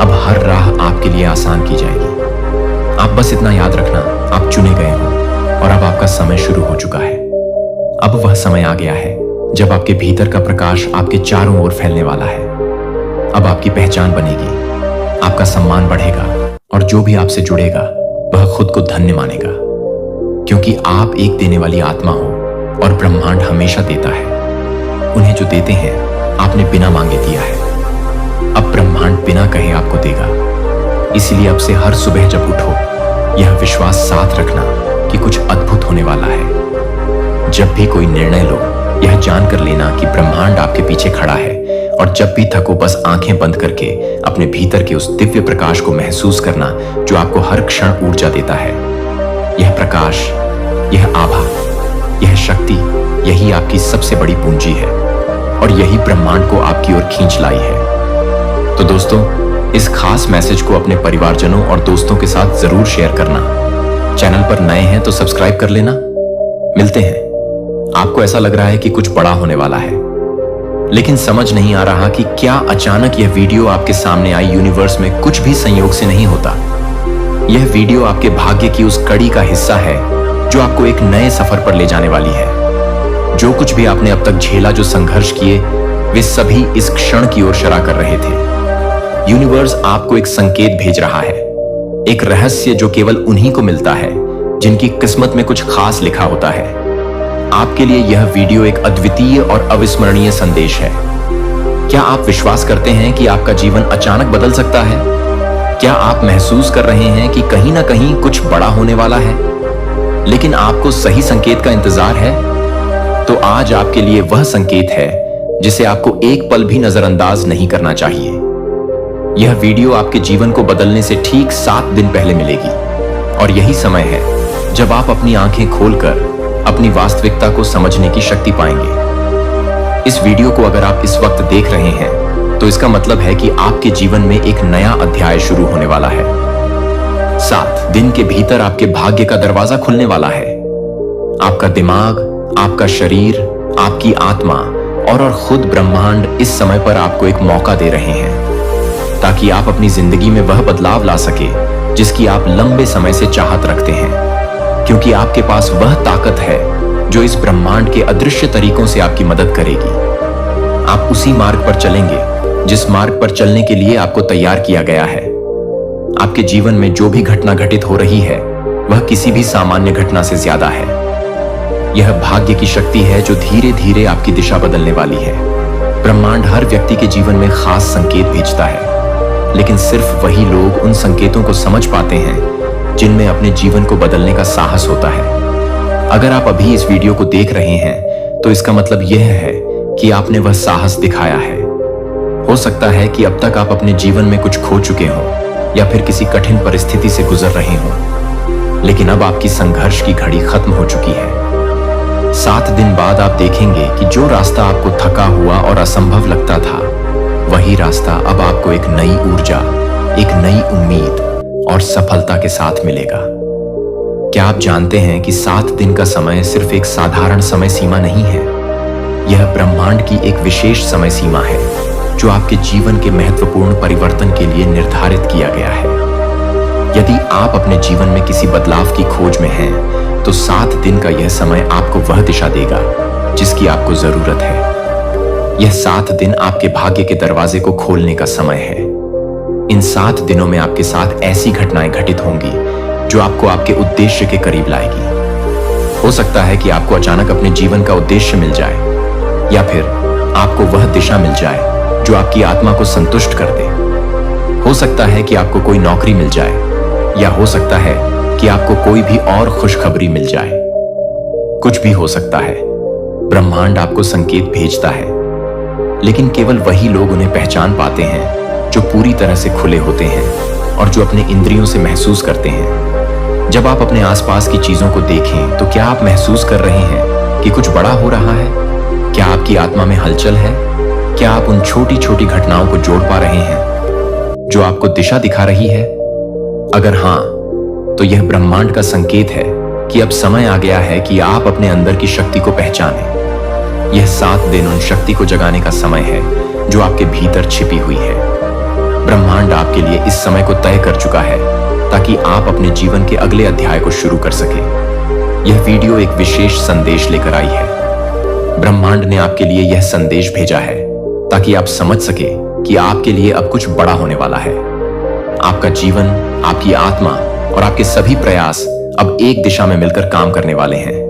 अब हर राह आपके लिए आसान की जाएगी। आप बस इतना याद रखना, आप चुने गए हो और अब आपका समय शुरू हो चुका है। अब वह समय आ गया है जब आपके भीतर का प्रकाश आपके चारों ओर फैलने वाला है। अब आपकी पहचान बनेगी, आपका सम्मान बढ़ेगा और जो भी आपसे जुड़ेगा वह खुद को धन्य मानेगा, क्योंकि आप एक देने वाली आत्मा हो और ब्रह्मांड हमेशा देता है। उन्हें जो देते हैं आपने बिना मांगे दिया है। अब ब्रह्मांड बिना कहे आपको देगा। इसलिए अब से हर सुबह जब उठो, यह विश्वास साथ रखना कि कुछ अद्भुत होने वाला है। जब भी कोई निर्णय लो, यह जानकर लेना कि ब्रह्मांड आपके पीछे खड़ा है, और जब भी थको बस आंखें बंद करके अपने भीतर के उस दिव्य प्रकाश को महसूस करना जो आपको हर क्षण ऊर्जा देता है। यह प्रकाश, यह आभा, यह शक्ति, यही आपकी सबसे बड़ी पूंजी है और यही ब्रह्मांड को आपकी ओर खींच लाई है। तो दोस्तों, इस खास मैसेज को अपने परिवारजनों और दोस्तों के साथ जरूर शेयर करना। चैनल पर नए हैं तो सब्सक्राइब कर लेना। मिलते हैं। आपको ऐसा लग रहा है कि कुछ बड़ा होने वाला है, लेकिन समझ नहीं आ रहा कि क्या अचानक यह वीडियो आपके सामने आई यूनिवर्स में कुछ भी संयोग से नहीं होता। यह वीडियो आपके भाग्य की उस कड़ी का हिस्सा है जो आपको एक नए सफर पर ले जाने वाली है। जो कुछ भी आपने अब तक झेला, जो संघर्ष किए, वे सभी इस क्षण की ओर इशारा कर रहे थे। यूनिवर्स आपको एक संकेत भेज रहा है, एक रहस्य जो केवल उन्हीं को मिलता है जिनकी किस्मत में कुछ खास लिखा होता है। आपके लिए यह वीडियो एक अद्वितीय और अविस्मरणीय संदेश है। क्या आप विश्वास करते हैं कि आपका जीवन अचानक बदल सकता है? क्या आप महसूस कर रहे हैं कि कहीं ना कहीं कुछ बड़ा होने वाला है, लेकिन आपको सही संकेत का इंतजार है? तो आज आपके लिए वह संकेत है जिसे आपको एक पल भी नजरअंदाज नहीं करना चाहिए। यह वीडियो आपके जीवन को बदलने से ठीक 7 दिन पहले मिलेगी, और यही समय है जब आप अपनी आंखें खोलकर अपनी वास्तविकता को समझने की शक्ति पाएंगे। इस वीडियो को अगर आप इस वक्त देख रहे हैं तो इसका मतलब है कि आपके जीवन में एक नया अध्याय शुरू होने वाला है। 7 दिन के भीतर आपके भाग्य का दरवाजा खुलने वाला है। आपका दिमाग, आपका शरीर, आपकी आत्मा और खुद ब्रह्मांड इस समय पर आपको एक मौका दे रहे हैं ताकि आप अपनी जिंदगी में वह बदलाव ला सके जिसकी आप लंबे समय से चाहत रखते हैं, क्योंकि आपके पास वह ताकत है जो इस ब्रह्मांड के अदृश्य तरीकों से आपकी मदद करेगी। आप उसी मार्ग पर चलेंगे जिस मार्ग पर चलने के लिए आपको तैयार किया गया है। आपके जीवन में जो भी घटना घटित हो रही है वह किसी भी सामान्य घटना से ज्यादा है। यह भाग्य की शक्ति है जो धीरे धीरे आपकी दिशा बदलने वाली है। ब्रह्मांड हर व्यक्ति के जीवन में खास संकेत भेजता है, लेकिन सिर्फ वही लोग उन संकेतों को समझ पाते हैं जिनमें अपने जीवन को बदलने का साहस होता है। अगर आप अभी इस वीडियो को देख रहे हैं तो इसका मतलब यह है कि आपने वह साहस दिखाया है। हो सकता है कि अब तक आप अपने जीवन में कुछ खो चुके हों या फिर किसी कठिन परिस्थिति से गुजर रहे हों, लेकिन अब आपकी संघर्ष की घड़ी खत्म हो चुकी है। 7 दिन बाद आप देखेंगे कि जो रास्ता आपको थका हुआ और असंभव लगता था, वही रास्ता अब आपको एक नई ऊर्जा, एक नई उम्मीद और सफलता के साथ मिलेगा। क्या आप जानते हैं कि 7 दिन का समय सिर्फ एक साधारण समय सीमा नहीं है? यह ब्रह्मांड की एक विशेष समय सीमा है जो आपके जीवन के महत्वपूर्ण परिवर्तन के लिए निर्धारित किया गया है। यदि आप अपने जीवन में किसी बदलाव की खोज में हैं, तो 7 दिन का यह समय आपको वह दिशा देगा जिसकी आपको जरूरत है। यह 7 दिन आपके भाग्य के दरवाजे को खोलने का समय है। इन 7 दिनों में आपके साथ ऐसी घटनाएं घटित होंगी जो आपको आपके उद्देश्य के करीब लाएगी। हो सकता है कि आपको अचानक अपने जीवन का उद्देश्य मिल जाए, या फिर आपको वह दिशा मिल जाए जो आपकी आत्मा को संतुष्ट कर दे। हो सकता है कि आपको कोई नौकरी मिल जाए, या हो सकता है कि आपको कोई भी और खुशखबरी मिल जाए। कुछ भी हो सकता है। ब्रह्मांड आपको संकेत भेजता है, लेकिन केवल वही लोग उन्हें पहचान पाते हैं जो पूरी तरह से खुले होते हैं और जो अपने इंद्रियों से महसूस करते हैं। जब आप अपने आसपास की चीजों को देखें तो क्या आप महसूस कर रहे हैं कि कुछ बड़ा हो रहा है? क्या आपकी आत्मा में हलचल है? क्या आप उन छोटी छोटी घटनाओं को जोड़ पा रहे हैं जो आपको दिशा दिखा रही है? अगर हाँ, तो यह ब्रह्मांड का संकेत है कि अब समय आ गया है कि आप अपने अंदर की शक्ति को पहचानें। यह 7 दिन उन शक्ति को जगाने का समय है जो आपके भीतर छिपी हुई है। ब्रह्मांड आपके लिए इस समय को तय कर चुका है ताकि आप अपने जीवन के अगले अध्याय को शुरू कर सके। यह वीडियो एक विशेष संदेश लेकर आई है। ब्रह्मांड ने आपके लिए यह संदेश भेजा है ताकि आप समझ सके कि आपके लिए अब कुछ बड़ा होने वाला है। आपका जीवन, आपकी आत्मा और आपके सभी प्रयास अब एक दिशा में मिलकर काम करने वाले हैं।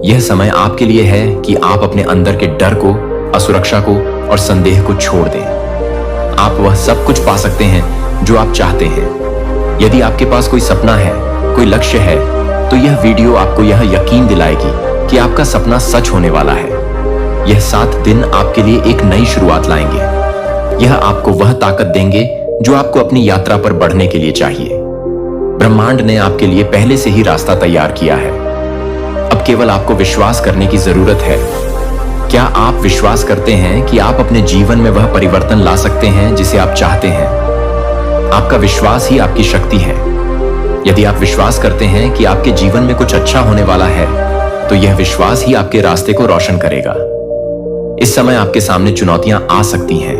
यह समय आपके लिए है कि आप अपने अंदर के डर को, असुरक्षा को और संदेह को छोड़ दें। आप वह सब कुछ पा सकते हैं जो आप चाहते हैं। यदि आपके पास कोई सपना है, कोई लक्ष्य है, तो यह वीडियो आपको यह यकीन दिलाएगी कि आपका सपना सच होने वाला है। यह 7 दिन आपके लिए एक नई शुरुआत लाएंगे। यह आपको वह ताकत देंगे जो आपको अपनी यात्रा पर बढ़ने के लिए चाहिए। ब्रह्मांड ने आपके लिए पहले से ही रास्ता तैयार किया है। अब केवल आपको विश्वास करने की जरूरत है। क्या आप विश्वास करते हैं कि आप अपने जीवन में वह परिवर्तन ला सकते हैं जिसे आप चाहते हैं? आपका विश्वास ही आपकी शक्ति है। यदि आप विश्वास करते हैं कि आपके जीवन में कुछ अच्छा होने वाला है, तो यह विश्वास ही आपके रास्ते को रोशन करेगा। इस समय आपके सामने चुनौतियां आ सकती हैं,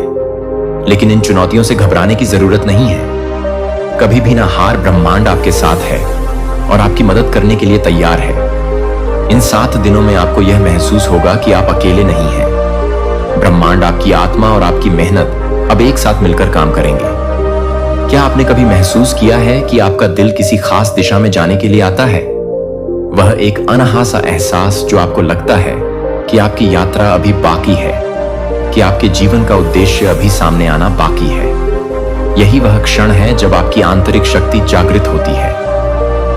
लेकिन इन चुनौतियों से घबराने की जरूरत नहीं है। कभी भी ना हार, ब्रह्मांड आपके साथ है और आपकी मदद करने के लिए तैयार है। इन 7 दिनों में आपको यह महसूस होगा कि आप अकेले नहीं हैं। ब्रह्मांड, आपकी आत्मा और आपकी मेहनत अब एक साथ मिलकर काम करेंगे। क्या आपने कभी महसूस किया है कि आपका दिल किसी खास दिशा में जाने के लिए आता है? वह एक अनहा सा एहसास जो आपको लगता है कि आपकी यात्रा अभी बाकी है, कि आपके जीवन का उद्देश्य अभी सामने आना बाकी है। यही वह क्षण है जब आपकी आंतरिक शक्ति जागृत होती है।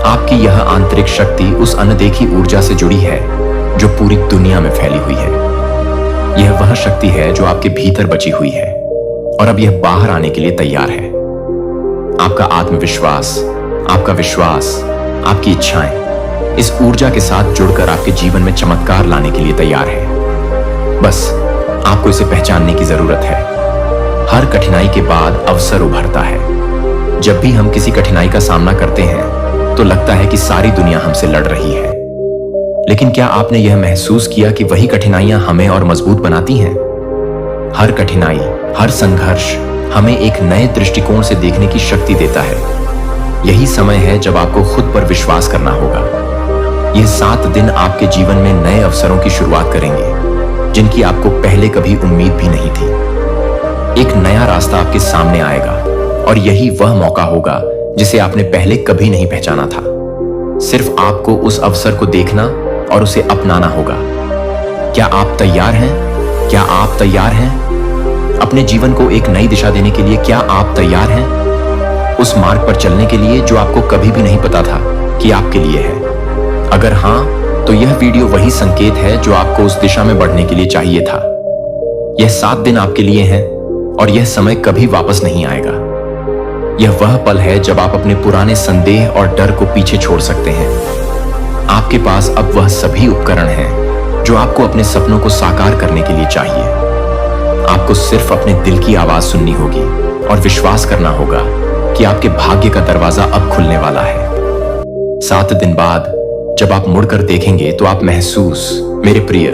आपकी यह आंतरिक शक्ति उस अनदेखी ऊर्जा से जुड़ी है जो पूरी दुनिया में फैली हुई है। यह वह शक्ति है जो आपके भीतर बची हुई है और अब यह बाहर आने के लिए तैयार है। आपका आत्मविश्वास, आपका विश्वास, आपकी इच्छाएं इस ऊर्जा के साथ जुड़कर आपके जीवन में चमत्कार लाने के लिए तैयार है। बस आपको इसे पहचानने की जरूरत है। हर कठिनाई के बाद अवसर उभरता है। जब भी हम किसी कठिनाई का सामना करते हैं तो लगता है कि सारी दुनिया हमसे लड़ रही है, लेकिन क्या आपने यह महसूस किया कि वही कठिनाइयां हमें और मजबूत बनाती हैं? हर कठिनाई, हर संघर्ष हमें एक नए दृष्टिकोण से देखने की शक्ति देता है। यही समय है जब आपको खुद पर विश्वास करना होगा। यह 7 दिन आपके जीवन में नए अवसरों की शुरुआत करेंगे जिनकी आपको पहले कभी उम्मीद भी नहीं थी। एक नया रास्ता आपके सामने आएगा और यही वह मौका होगा जिसे आपने पहले कभी नहीं पहचाना था। सिर्फ आपको उस अवसर को देखना और उसे अपनाना होगा। क्या आप तैयार हैं? क्या आप तैयार हैं? अपने जीवन को एक नई दिशा देने के लिए क्या आप तैयार हैं? उस मार्ग पर चलने के लिए जो आपको कभी भी नहीं पता था कि आपके लिए है। अगर हां, तो यह वीडियो वही संकेत है जो आपको उस दिशा में बढ़ने के लिए चाहिए था। यह 7 दिन आपके लिए हैं और यह समय कभी वापस नहीं आएगा। यह वह पल है जब आप अपने पुराने संदेह और डर को पीछे छोड़ सकते हैं। आपके पास अब वह सभी उपकरण हैं जो आपको अपने सपनों को साकार करने के लिए चाहिए। आपको सिर्फ अपने दिल की आवाज सुननी होगी और विश्वास करना होगा कि आपके भाग्य का दरवाजा अब खुलने वाला है। 7 दिन बाद जब आप मुड़कर देखेंगे तो आप महसूस, मेरे प्रिय,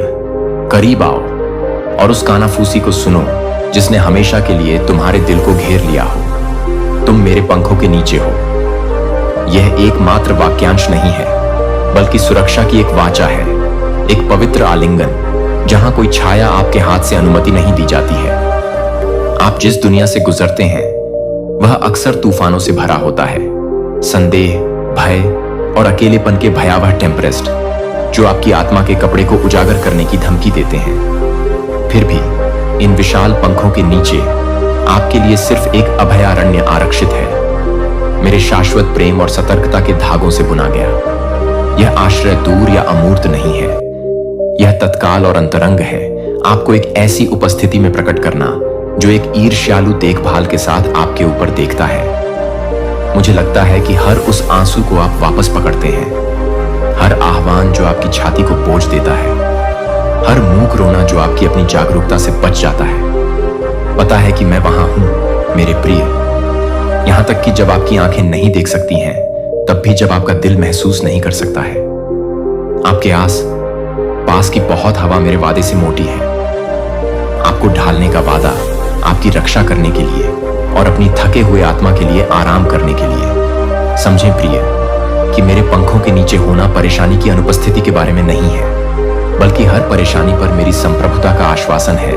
करीब आओ और उस कानाफूसी को सुनो जिसने हमेशा के लिए तुम्हारे दिल को घेर लिया हो। तुम मेरे पंखों के नीचे हो। यह एकमात्र वाक्यांश नहीं है, बल्कि सुरक्षा की एक वाचा है, एक पवित्र आलिंगन जहां कोई छाया आपके हाथ से अनुमति नहीं दी जाती है। आप जिस दुनिया से गुजरते हैं वह अक्सर तूफानों से भरा होता है। संदेह, भय और अकेलेपन के भयावह टेम्परेस्ट जो आपकी आत्मा के कपड़े को उजागर करने की धमकी देते हैं। फिर भी इन विशाल पंखों के नीचे आपके लिए सिर्फ एक अभयारण्य आरक्षित है, मेरे शाश्वत प्रेम और सतर्कता के धागों से बुना गया। यह आश्रय दूर या अमूर्त नहीं है, यह तत्काल और अंतरंग है। आपको एक ऐसी उपस्थिति में प्रकट करना जो एक ईर्ष्यालु देखभाल के साथ आपके ऊपर देखता है। मुझे लगता है कि हर उस आंसू को आप वापस पकड़ते हैं, हर आह्वान जो आपकी छाती को बोझ देता है, हर मूक रोना जो आपकी अपनी जागरूकता से बच जाता है। पता है कि मैं वहां हूं मेरे प्रिय। यहां तक कि जब आपकी आंखें नहीं देख सकती हैं, तब भी जब आपका दिल महसूस नहीं कर सकता है। आपके पास की बहुत हवा मेरे वादे से मोटी है। आपको ढालने का वादा, आपकी रक्षा करने के लिए और अपनी थके हुए आत्मा के लिए आराम करने के लिए। समझें प्रिय कि मेरे पंखों के नीचे होना परेशानी की अनुपस्थिति के बारे में नहीं है, बल्कि हर परेशानी पर मेरी संप्रभुता का आश्वासन है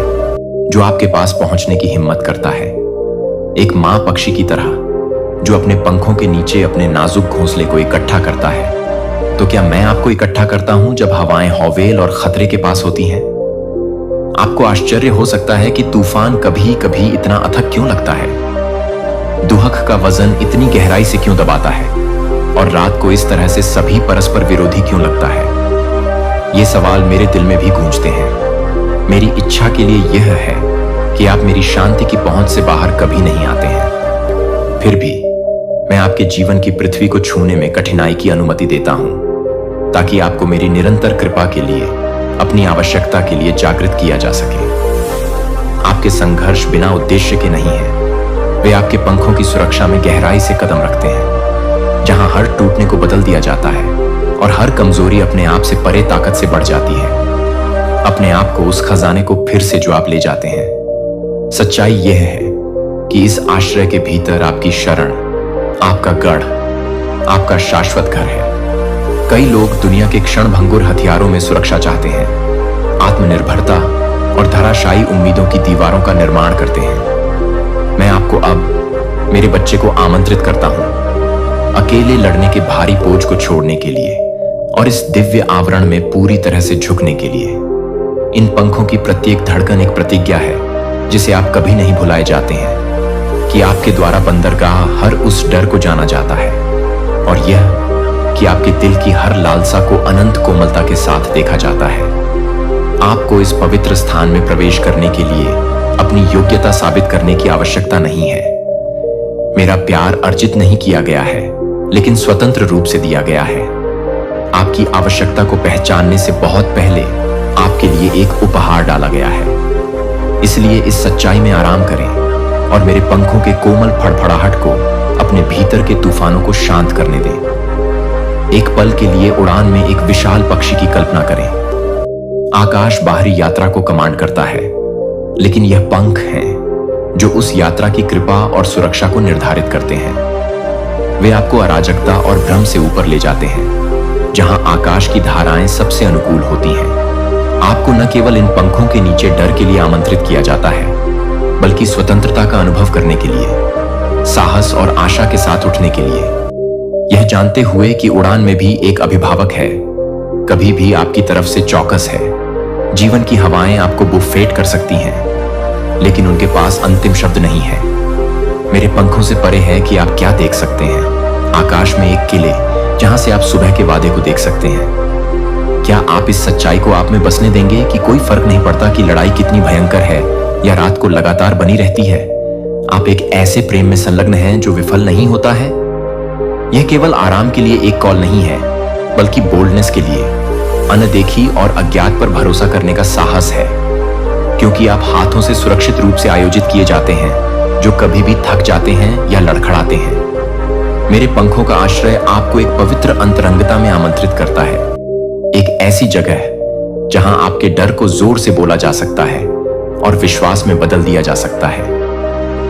जो आपके पास पहुंचने की हिम्मत करता है। एक मां पक्षी की तरह जो अपने पंखों के नीचे अपने नाजुक घोंसले को इकट्ठा करता है, तो क्या मैं आपको इकट्ठा करता हूं जब हवाएं हौवेल और खतरे के पास होती हैं? आपको आश्चर्य हो सकता है कि तूफान कभी कभी इतना अथक क्यों लगता है, दुहक का वजन इतनी गहराई से क्यों दबाता है, और रात को इस तरह से सभी परस्पर विरोधी क्यों लगता है। ये सवाल मेरे दिल में भी गूंजते हैं। मेरी इच्छा के लिए यह है कि आप मेरी शांति की पहुंच से बाहर कभी नहीं आते हैं। फिर भी मैं आपके जीवन की पृथ्वी को छूने में कठिनाई की अनुमति देता हूं, ताकि आपको मेरी निरंतर कृपा के लिए, अपनी आवश्यकता के लिए जागृत किया जा सके। आपके संघर्ष बिना उद्देश्य के नहीं है, वे आपके पंखों की सुरक्षा में गहराई से कदम रखते हैं, जहां हर टूटने को बदल दिया जाता है और हर कमजोरी अपने आप से परे ताकत से बढ़ जाती है, अपने आप को उस खजाने को फिर से जो आप ले जाते हैं। सच्चाई यह है कि इस आश्रय के भीतर आपकी शरण, आपका गढ़, आपका शाश्वत घर है। कई लोग दुनिया के क्षणभंगुर हथियारों में सुरक्षा चाहते हैं, आत्मनिर्भरता और धराशायी उम्मीदों की दीवारों का निर्माण करते हैं। मैं आपको अब, मेरे बच्चे को आमंत्रित करता हूं, अकेले लड़ने के भारी बोझ को छोड़ने के लिए और इस दिव्य आवरण में पूरी तरह से झुकने के लिए। इन पंखों की प्रत्येक धड़कन एक प्रतिज्ञा है जिसे आप कभी नहीं भुलाए जाते हैं, कि आपके द्वारा बंदरगाह हर उस डर को जाना जाता है, और यह कि आपके दिल की हर लालसा को अनंत कोमलता के साथ देखा जाता है। आपको इस पवित्र स्थान में प्रवेश करने के लिए अपनी योग्यता साबित करने की आवश्यकता नहीं है। मेरा प्यार अर्जित नहीं किया गया है, लेकिन स्वतंत्र रूप से दिया गया है। आपकी आवश्यकता को पहचानने से बहुत पहले आपके लिए एक उपहार डाला गया है। इसलिए इस सच्चाई में आराम करें और मेरे पंखों के कोमल फड़फड़ाहट को अपने भीतर के तूफानों को शांत करने दें। एक पल के लिए उड़ान में एक विशाल पक्षी की कल्पना करें। आकाश बाहरी यात्रा को कमांड करता है, लेकिन यह पंख हैं जो उस यात्रा की कृपा और सुरक्षा को निर्धारित करते हैं। वे आपको अराजकता और भ्रम से ऊपर ले जाते हैं, जहां आकाश की धाराएं सबसे अनुकूल होती हैं। आपको न केवल इन पंखों के नीचे डर के लिए आमंत्रित किया जाता है, बल्कि स्वतंत्रता का अनुभव करने के लिए, साहस और आशा के साथ उठने के लिए, यह जानते हुए कि उड़ान में भी एक अभिभावक है, कभी भी आपकी तरफ से चौकस है। जीवन की हवाएं आपको बुफेट कर सकती हैं, लेकिन उनके पास अंतिम शब्द नहीं है। मेरे पंखों से परे है कि आप क्या देख सकते हैं। आकाश में एक किले जहां से आप सुबह के वादे को देख सकते हैं। क्या आप इस सच्चाई को आप में बसने देंगे कि कोई फर्क नहीं पड़ता कि लड़ाई कितनी भयंकर है या रात को लगातार बनी रहती है? आप एक ऐसे प्रेम में संलग्न हैं जो विफल नहीं होता है। यह केवल आराम के लिए एक कॉल नहीं है, बल्कि बोल्डनेस के लिए, अनदेखी और अज्ञात पर भरोसा करने का साहस है, क्योंकि आप हाथों से सुरक्षित रूप से आयोजित किए जाते हैं जो कभी भी थक जाते हैं या लड़खड़ाते हैं। मेरे पंखों का आश्रय आपको एक पवित्र अंतरंगता में आमंत्रित करता है, एक ऐसी जगह जहां आपके डर को जोर से बोला जा सकता है और विश्वास में बदल दिया जा सकता है।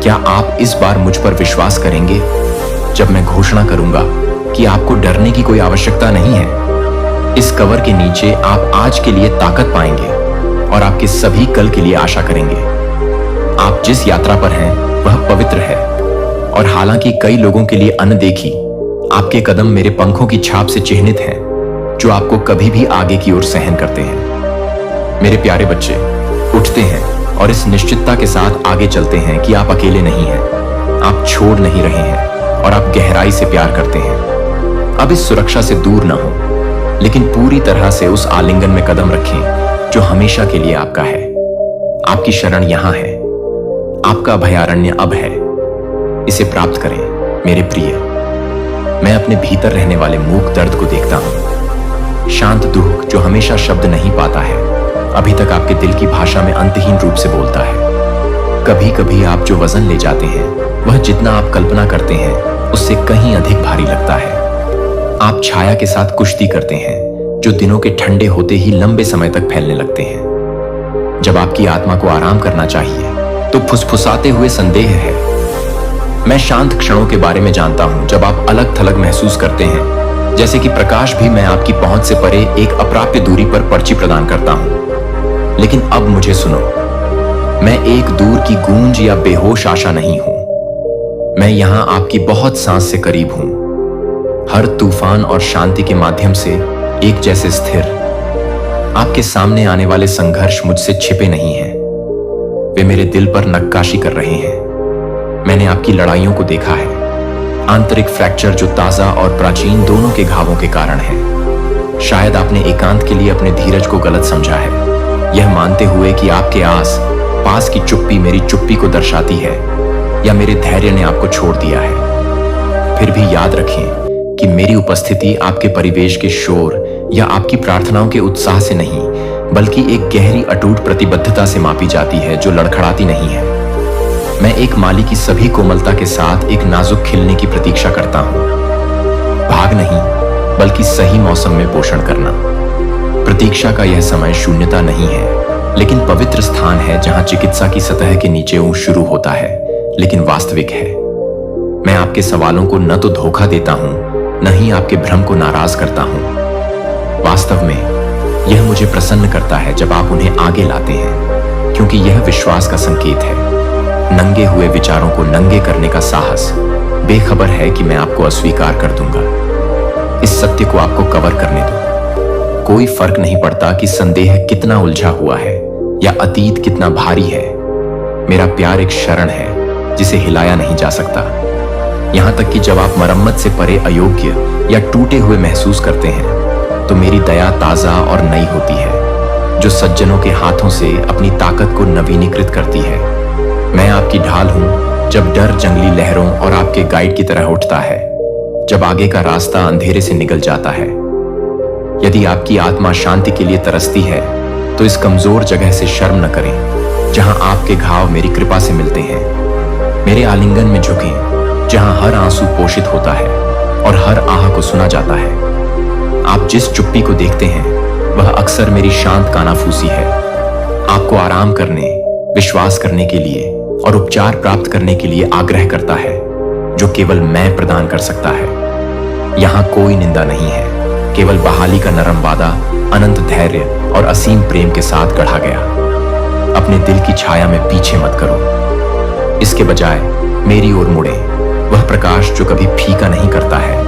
क्या आप इस बार मुझ पर विश्वास करेंगे जब मैं घोषणा करूंगा कि आपको डरने की कोई आवश्यकता नहीं है? इस कवर के नीचे आप आज के लिए ताकत पाएंगे और आपके सभी कल के लिए आशा करेंगे। आप जिस यात्रा पर हैं वह पवित्र है, और हालांकि कई लोगों के लिए अनदेखी, आपके कदम मेरे पंखों की छाप से चिन्हित हैं, जो आपको कभी भी आगे की ओर सहन करते हैं। मेरे प्यारे बच्चे, उठते हैं और इस निश्चितता के साथ आगे चलते हैं कि आप अकेले नहीं हैं, आप छोड़ नहीं रहे हैं, और आप गहराई से प्यार करते हैं। अब इस सुरक्षा से दूर ना हो, लेकिन पूरी तरह से उस आलिंगन में कदम रखें जो हमेशा के लिए आपका है। आपकी शरण यहां है, आपका अभयारण्य अब है। इसे प्राप्त करें मेरे प्रिय। मैं अपने भीतर रहने वाले मूक दर्द को देखता हूं, शांत दुख जो हमेशा शब्द नहीं पाता है, अभी तक आपके दिल की भाषा में अंतहीन रूप से बोलता है। कभी कभी आप जो वजन ले जाते हैं वह जितना आप कल्पना करते हैं उससे कहीं अधिक भारी लगता है। आप छाया के साथ कुश्ती करते हैं जो दिनों के ठंडे होते ही लंबे समय तक फैलने लगते हैं। जब आपकी आत्मा को आराम करना चाहिए तो फुसफुसाते हुए संदेह है, मैं शांत क्षणों के बारे में जानता हूं जब आप अलग थलग महसूस करते हैं, जैसे कि प्रकाश भी मैं आपकी पहुंच से परे एक अप्राप्य दूरी पर पर्ची प्रदान करता हूं। लेकिन अब मुझे सुनो, मैं एक दूर की गूंज या बेहोश आशा नहीं हूं। मैं यहां आपकी बहुत सांस से करीब हूं, हर तूफान और शांति के माध्यम से एक जैसे स्थिर। आपके सामने आने वाले संघर्ष मुझसे छिपे नहीं हैं, वे मेरे दिल पर नक्काशी कर रहे हैं। मैंने आपकी लड़ाइयों को देखा है, आंतरिक फ्रैक्चर जो ताजा और प्राचीन दोनों के घावों के कारण है। शायद आपने एकांत के लिए अपने धीरज को गलत समझा है, यह मानते हुए कि आपके आस पास की चुप्पी मेरी चुप्पी को दर्शाती है, या मेरे धैर्य ने आपको छोड़ दिया है। फिर भी याद रखें कि मेरी उपस्थिति आपके परिवेश के शोर या आपकी प्रार्थनाओं के उत्साह से नहीं, बल्कि एक गहरी अटूट प्रतिबद्धता से मापी जाती है जो लड़खड़ाती नहीं है। मैं एक माली की सभी कोमलता के साथ एक नाजुक खिलने की प्रतीक्षा करता हूं, भाग नहीं बल्कि सही मौसम में पोषण करना। प्रतीक्षा का यह समय शून्यता नहीं है, लेकिन पवित्र स्थान है जहां चिकित्सा की सतह के नीचे ऊं शुरू होता है, लेकिन वास्तविक है। मैं आपके सवालों को न तो धोखा देता हूं, न ही आपके भ्रम को नाराज करता हूं। वास्तव में यह मुझे प्रसन्न करता है जब आप उन्हें आगे लाते हैं, क्योंकि यह विश्वास का संकेत है। नंगे हुए विचारों को नंगे करने का साहस बेखबर है कि मैं आपको अस्वीकार कर दूंगा। इस सत्य को आपको कवर करने दो। कोई फर्क नहीं पड़ता कि संदेह कितना उलझा हुआ है या अतीत कितना भारी है। मेरा प्यार एक शरण है जिसे हिलाया नहीं जा सकता। यहां तक कि जब आप मरम्मत से परे अयोग्य या टूटे हुए महसूस करते हैं, तो मेरी दया ताजा और नई होती है, जो सज्जनों के हाथों से अपनी ताकत को नवीनीकृत करती है। मैं आपकी ढाल हूं जब डर जंगली लहरों और आपके गाइड की तरह उठता है, जब आगे का रास्ता अंधेरे से निकल जाता है। यदि आपकी आत्मा शांति के लिए तरसती है, तो इस कमजोर जगह से शर्म न करें, जहां आपके घाव मेरी कृपा से मिलते हैं। मेरे आलिंगन में झुकें, जहां हर आंसू पोषित होता है और हर आह को सुना जाता है। आप जिस चुप्पी को देखते हैं, वह अक्सर मेरी शांत कानाफूसी है, आपको आराम करने, विश्वास करने के लिए और उपचार प्राप्त करने के लिए आग्रह करता है, जो केवल मैं प्रदान कर सकता है। यहां कोई निंदा नहीं है, केवल बहाली का नरम वादा, अनंत धैर्य और असीम प्रेम के साथ गढ़ा गया। अपने दिल की छाया में पीछे मत करो, इसके बजाय मेरी ओर मुड़े, वह प्रकाश जो कभी फीका नहीं करता है।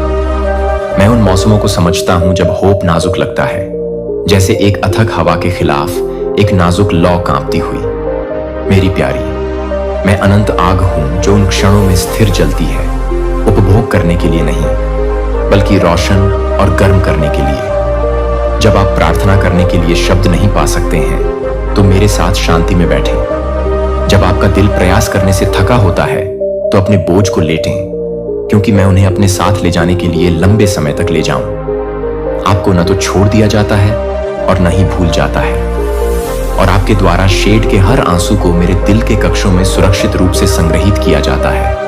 मैं उन मौसमों को समझता हूं जब होप नाजुक लगता है, जैसे एक अथक हवा के खिलाफ एक नाजुक लौ कांपती हुई। मेरी प्यारी, मैं अनंत आग हूं जो उन क्षणों में स्थिर जलती है, उपभोग करने के लिए नहीं, बल्कि रोशन और गर्म करने के लिए। जब आप प्रार्थना करने के लिए शब्द नहीं पा सकते हैं, तो मेरे साथ शांति में बैठें। जब आपका दिल प्रयास करने से थका होता है, तो अपने बोझ को लेटें, क्योंकि मैं उन्हें अपने साथ ले जाने के लिए लंबे समय तक ले जाऊं। आपको न तो छोड़ दिया जाता है और न ही भूल जाता है, और आपके द्वारा शेड के हर आंसू को मेरे दिल के कक्षों में सुरक्षित रूप से संग्रहित किया जाता है।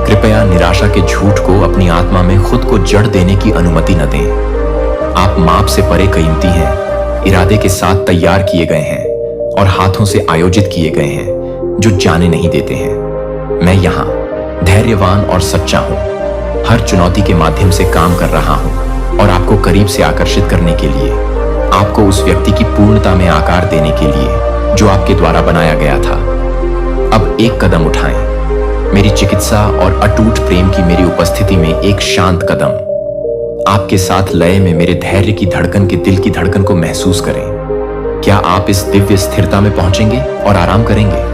कृपया निराशा के झूठ को अपनी आत्मा में खुद को जड़ देने की अनुमति न दें। आप माप से परे कीमती हैं, इरादे के साथ तैयार किए गए हैं और हाथों से आयोजित किए गए हैं, जो जाने नहीं देते हैं। मैं यहाँ धैर्यवान और सच्चा हूँ, हर चुनौती के माध्यम से काम कर रहा हूँ, और आपको करीब से आकर्षित करने के लिए, आपको उस व्यक्ति की पूर्णता में आकार देने के लिए जो आपके द्वारा बनाया गया था। अब एक कदम उठाएं, मेरी चिकित्सा और अटूट प्रेम की मेरी उपस्थिति में एक शांत कदम। आपके साथ लय में मेरे धैर्य की धड़कन के दिल की धड़कन को महसूस करें। क्या आप इस दिव्य स्थिरता में पहुंचेंगे और आराम करेंगे?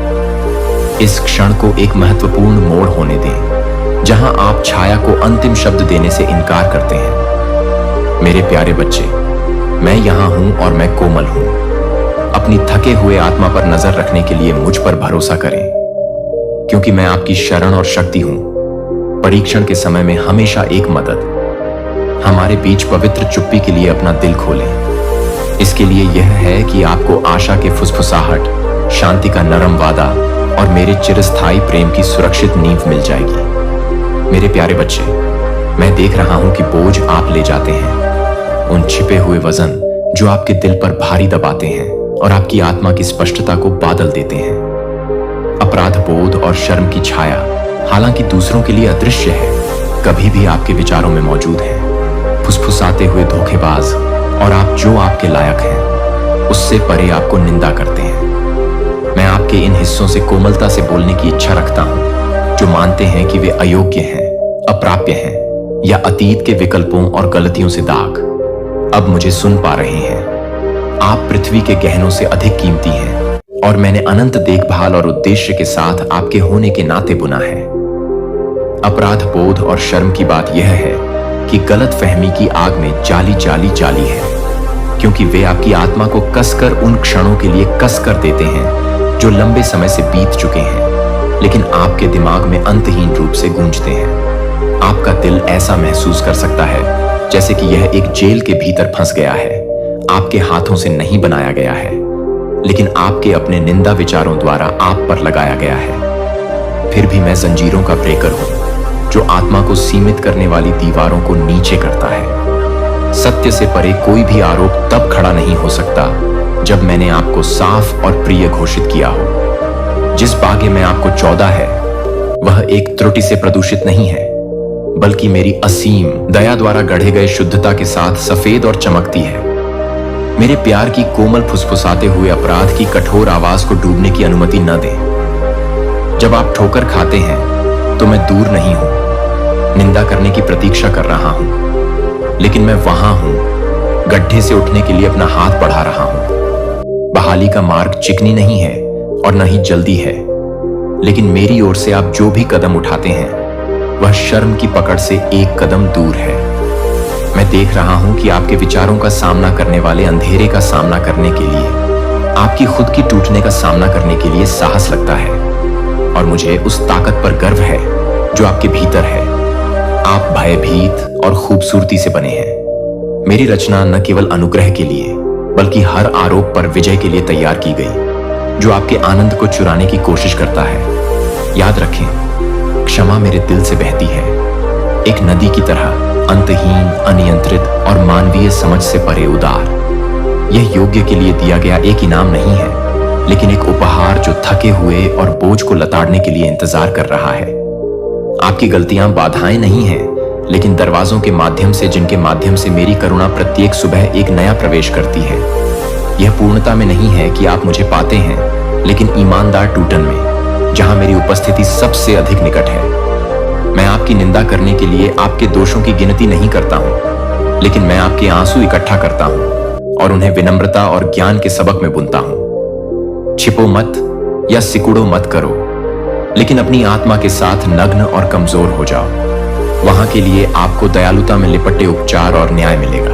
इस क्षण को एक महत्वपूर्ण मोड़ होने दें, जहां आप छाया को अंतिम शब्द देने से इनकार करते हैं। मेरे प्यारे बच्चे, मैं यहां हूं और मैं कोमल हूं। अपनी थके हुए आत्मा पर नजर रखने के लिए मुझ पर भरोसा करें, क्योंकि मैं आपकी शरण और शक्ति हूं। परीक्षण के समय में हमेशा एक मदद। हमारे बीच पवित्र चुप्पी के लिए अपना दिल खोलें। इसके लिए यह है कि आपको आशा के फुसफुसाहट, शांति का नरम वादा और मेरे चिरस्थायी प्रेम की सुरक्षित नींव मिल जाएगी। मेरे प्यारे बच्चे, मैं देख रहा हूं कि बोझ आप ले जाते हैं, उन छिपे हुए वजन जो आपके दिल पर भारी दबाते हैं और आपकी आत्मा की स्पष्टता को बादल देते हैं। अपराध बोध और शर्म की छाया हालांकि दूसरों के लिए अदृश्य है, कभी भी आपके विचारों में मौजूद है। फुसफुसाते हुए धोखेबाज, और आप जो आपके लायक हैं उससे परे आपको निंदा करते हैं। मैं आपके इन हिस्सों से कोमलता से बोलने की इच्छा रखता हूं, जो मानते हैं कि वे अयोग्य हैं, अप्राप्य हैं, या अतीत के विकल्पों और गलतियों से दाग अब मुझे सुन पा रहे हैं। आप पृथ्वी के गहनों से अधिक कीमती हैं, और मैंने अनंत देखभाल और उद्देश्य के साथ आपके होने के नाते बुना है। अपराध बोध और शर्म की बात यह है कि गलत फहमी की आग में जाली जाली है, क्योंकि वे आपकी आत्मा को कसकर उन क्षणों के लिए कसकर देते हैं जो लंबे समय से बीत चुके हैं, लेकिन आपके दिमाग में अंतहीन रूप से गूंजते हैं। आपका दिल ऐसा महसूस कर सकता है जैसे कि यह एक जेल के भीतर फंस गया है, आपके हाथों से नहीं बनाया गया है, लेकिन आपके अपने निंदा विचारों द्वारा आप पर लगाया गया है। फिर भी मैं जंजीरों का ब्रेकर हूं, जो आत्मा को सीमित करने वाली दीवारों को नीचे करता है। सत्य से परे कोई भी आरोप तब खड़ा नहीं हो सकता जब मैंने आपको साफ और प्रिय घोषित किया हो। जिस बागे में आपको 14 है, वह एक त्रुटि से प्रदूषित नहीं है, बल्कि मेरी असीम दया द्वारा गढ़े गए शुद्धता के साथ सफेद और चमकती है। मेरे प्यार की कोमल फुसफुसाते हुए अपराध की कठोर आवाज को डूबने की अनुमति न दें। जब आप ठोकर खाते हैं तो मैं दूर नहीं हूं, निंदा करने की प्रतीक्षा कर रहा हूं, लेकिन मैं वहां हूं, गड्ढे से उठने के लिए अपना हाथ बढ़ा रहा हूं। बहाली का मार्ग चिकनी नहीं है और न ही जल्दी है, लेकिन मेरी ओर से आप जो भी कदम उठाते हैं वह शर्म की पकड़ से एक कदम दूर है। मैं देख रहा हूं कि आपके विचारों का सामना करने वाले अंधेरे का सामना करने के लिए, आपकी खुद की टूटने का सामना करने के लिए साहस लगता है, और मुझे उस ताकत पर गर्व है जो आपके भीतर है। आप भयभीत और खूबसूरती से बने हैं। मेरी रचना न केवल अनुग्रह के लिए बल्कि हर आरोप पर विजय के लिए तैयार की गई, जो आपके आनंद को चुराने की कोशिश करता है। याद रखें, क्षमा मेरे दिल से बहती है, एक नदी की तरह, अंतहीन, अनियंत्रित और मानवीय समझ से परे उदार। यह योग्य के लिए दिया गया एक इनाम नहीं है, लेकिन एक उपहार जो थके हुए और बोझ को लताड़ने के लिए इंतजार कर रहा है। आपकी गलतियां बाधाएं नहीं हैं, लेकिन दरवाजों के माध्यम से, जिनके माध्यम से मेरी करुणा प्रत्येक सुबह एक नया प्रवेश करती है। यह पूर्णता में नहीं है कि आप मुझे पाते हैं, लेकिन ईमानदार टूटन में, जहां मेरी उपस्थिति सबसे अधिक निकट है। मैं आपकी निंदा करने के लिए आपके दोषों की गिनती नहीं करता हूं, लेकिन मैं आपके आंसू इकट्ठा करता हूं और उन्हें विनम्रता और ज्ञान के सबक में बुनता हूं। छिपो मत या सिकुड़ो मत करो, लेकिन अपनी आत्मा के साथ नग्न और कमजोर हो जाओ। वहां के लिए आपको दयालुता में लिपटे उपचार और न्याय मिलेगा।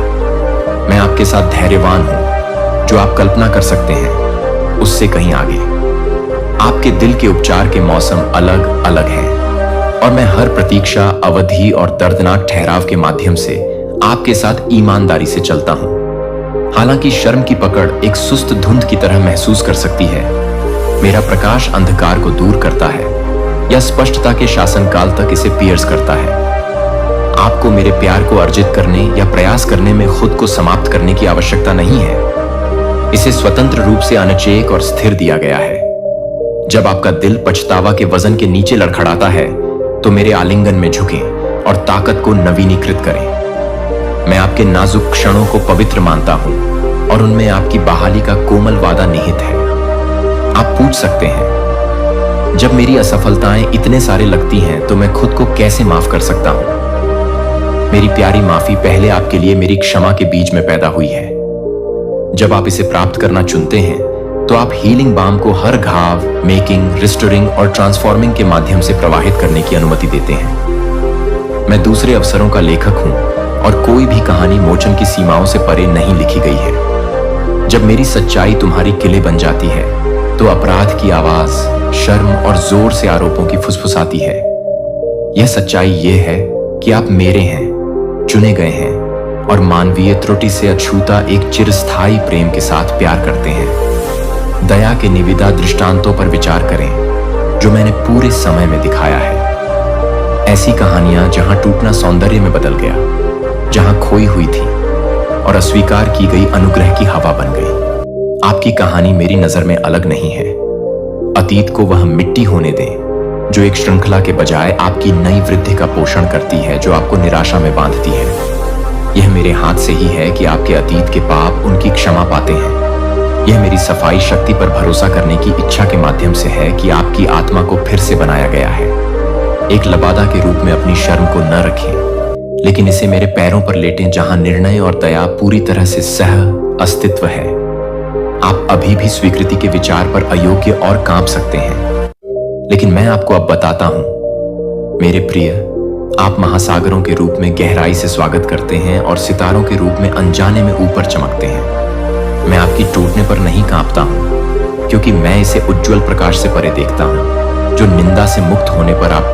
मैं आपके साथ धैर्यवान हूं, जो आप कल्पना कर सकते हैं उससे कहीं आगे। आपके दिल के उपचार के मौसम अलग अलग हैं, और मैं हर प्रतीक्षा, अवधि और दर्दनाक ठहराव के माध्यम से आपके साथ ईमानदारी से चलता हूं। हालांकि शर्म की पकड़ एक सुस्त धुंध की तरह महसूस कर सकती है, मेरा प्रकाश अंधकार को दूर करता है या स्पष्टता के शासनकाल तक इसे पियर्स करता है। आपको मेरे प्यार को अर्जित करने या प्रयास करने में खुद को समाप्त करने की आवश्यकता नहीं है। इसे स्वतंत्र रूप से अनचेक और स्थिर दिया गया है। जब आपका दिल पछतावा के वजन के नीचे लड़खड़ाता है, तो मेरे आलिंगन में झुकें और ताकत को नवीनीकृत करें। मैं आपके नाजुक क्षणों को पवित्र मानता हूं, और उनमें आपकी बहाली का कोमल वादा निहित है। आप पूछ सकते हैं, जब मेरी असफलताएं इतने सारे लगती हैं तो मैं खुद को कैसे माफ कर सकता हूं? मेरी प्यारी माफी पहले आपके लिए मेरी क्षमा के बीज में पैदा हुई है। जब आप इसे प्राप्त करना चुनते हैं, तो आप हीलिंग बाम को हर घाव, मेकिंग, रिस्टोरिंग और ट्रांसफॉर्मिंग के माध्यम से प्रवाहित करने की अनुमति देते हैं। मैं दूसरे अवसरों का लेखक हूं, और कोई भी कहानी मोचन की सीमाओं से परे नहीं लिखी गई है। जब मेरी सच्चाई तुम्हारी किले बन जाती है, तो अपराध की आवाज शर्म और जोर से आरोपों की फुसफुसाती है। यह सच्चाई ये है कि आप मेरे हैं, चुने गए हैं, और मानवीय त्रुटि से अछूता एक चिरस्थायी प्रेम के साथ प्यार करते हैं। दया के निविदा दृष्टांतों पर विचार करें जो मैंने पूरे समय में दिखाया है। ऐसी कहानियां जहां टूटना सौंदर्य में बदल गया, जहां खोई हुई थी और अस्वीकार की गई अनुग्रह की हवा बन गई। आपकी कहानी मेरी नजर में अलग नहीं है। अतीत को वह मिट्टी होने दें, जो एक श्रृंखला के बजाय आपकी नई वृद्धि का पोषण करती है, जो आपको निराशा में बांधती है। यह मेरे हाथ से ही है कि आपके अतीत के पाप उनकी क्षमा पाते हैं। यह मेरी सफाई शक्ति पर भरोसा करने की इच्छा के माध्यम से है कि आपकी आत्मा को फिर से बनाया गया है। एक लबादा के रूप में अपनी शर्म को न रखें, लेकिन इसे मेरे पैरों पर लेटें, जहां निर्णय और दया पूरी तरह से सह अस्तित्व है। आप अभी भी स्वीकृति के विचार पर अयोग्य और कांप सकते हैं, लेकिन मैं आपको अब बताता हूं, मेरे प्रिय, आप महासागरों के रूप में गहराई से स्वागत करते हैं और सितारों के रूप में अनजाने में ऊपर चमकते हैं। मैं आपकी टूटने पर नहीं कांपता हूं, क्योंकि मैं इसे उज्जवल प्रकाश से परे देखता हूं, जो निंदा से मुक्त होने पर आप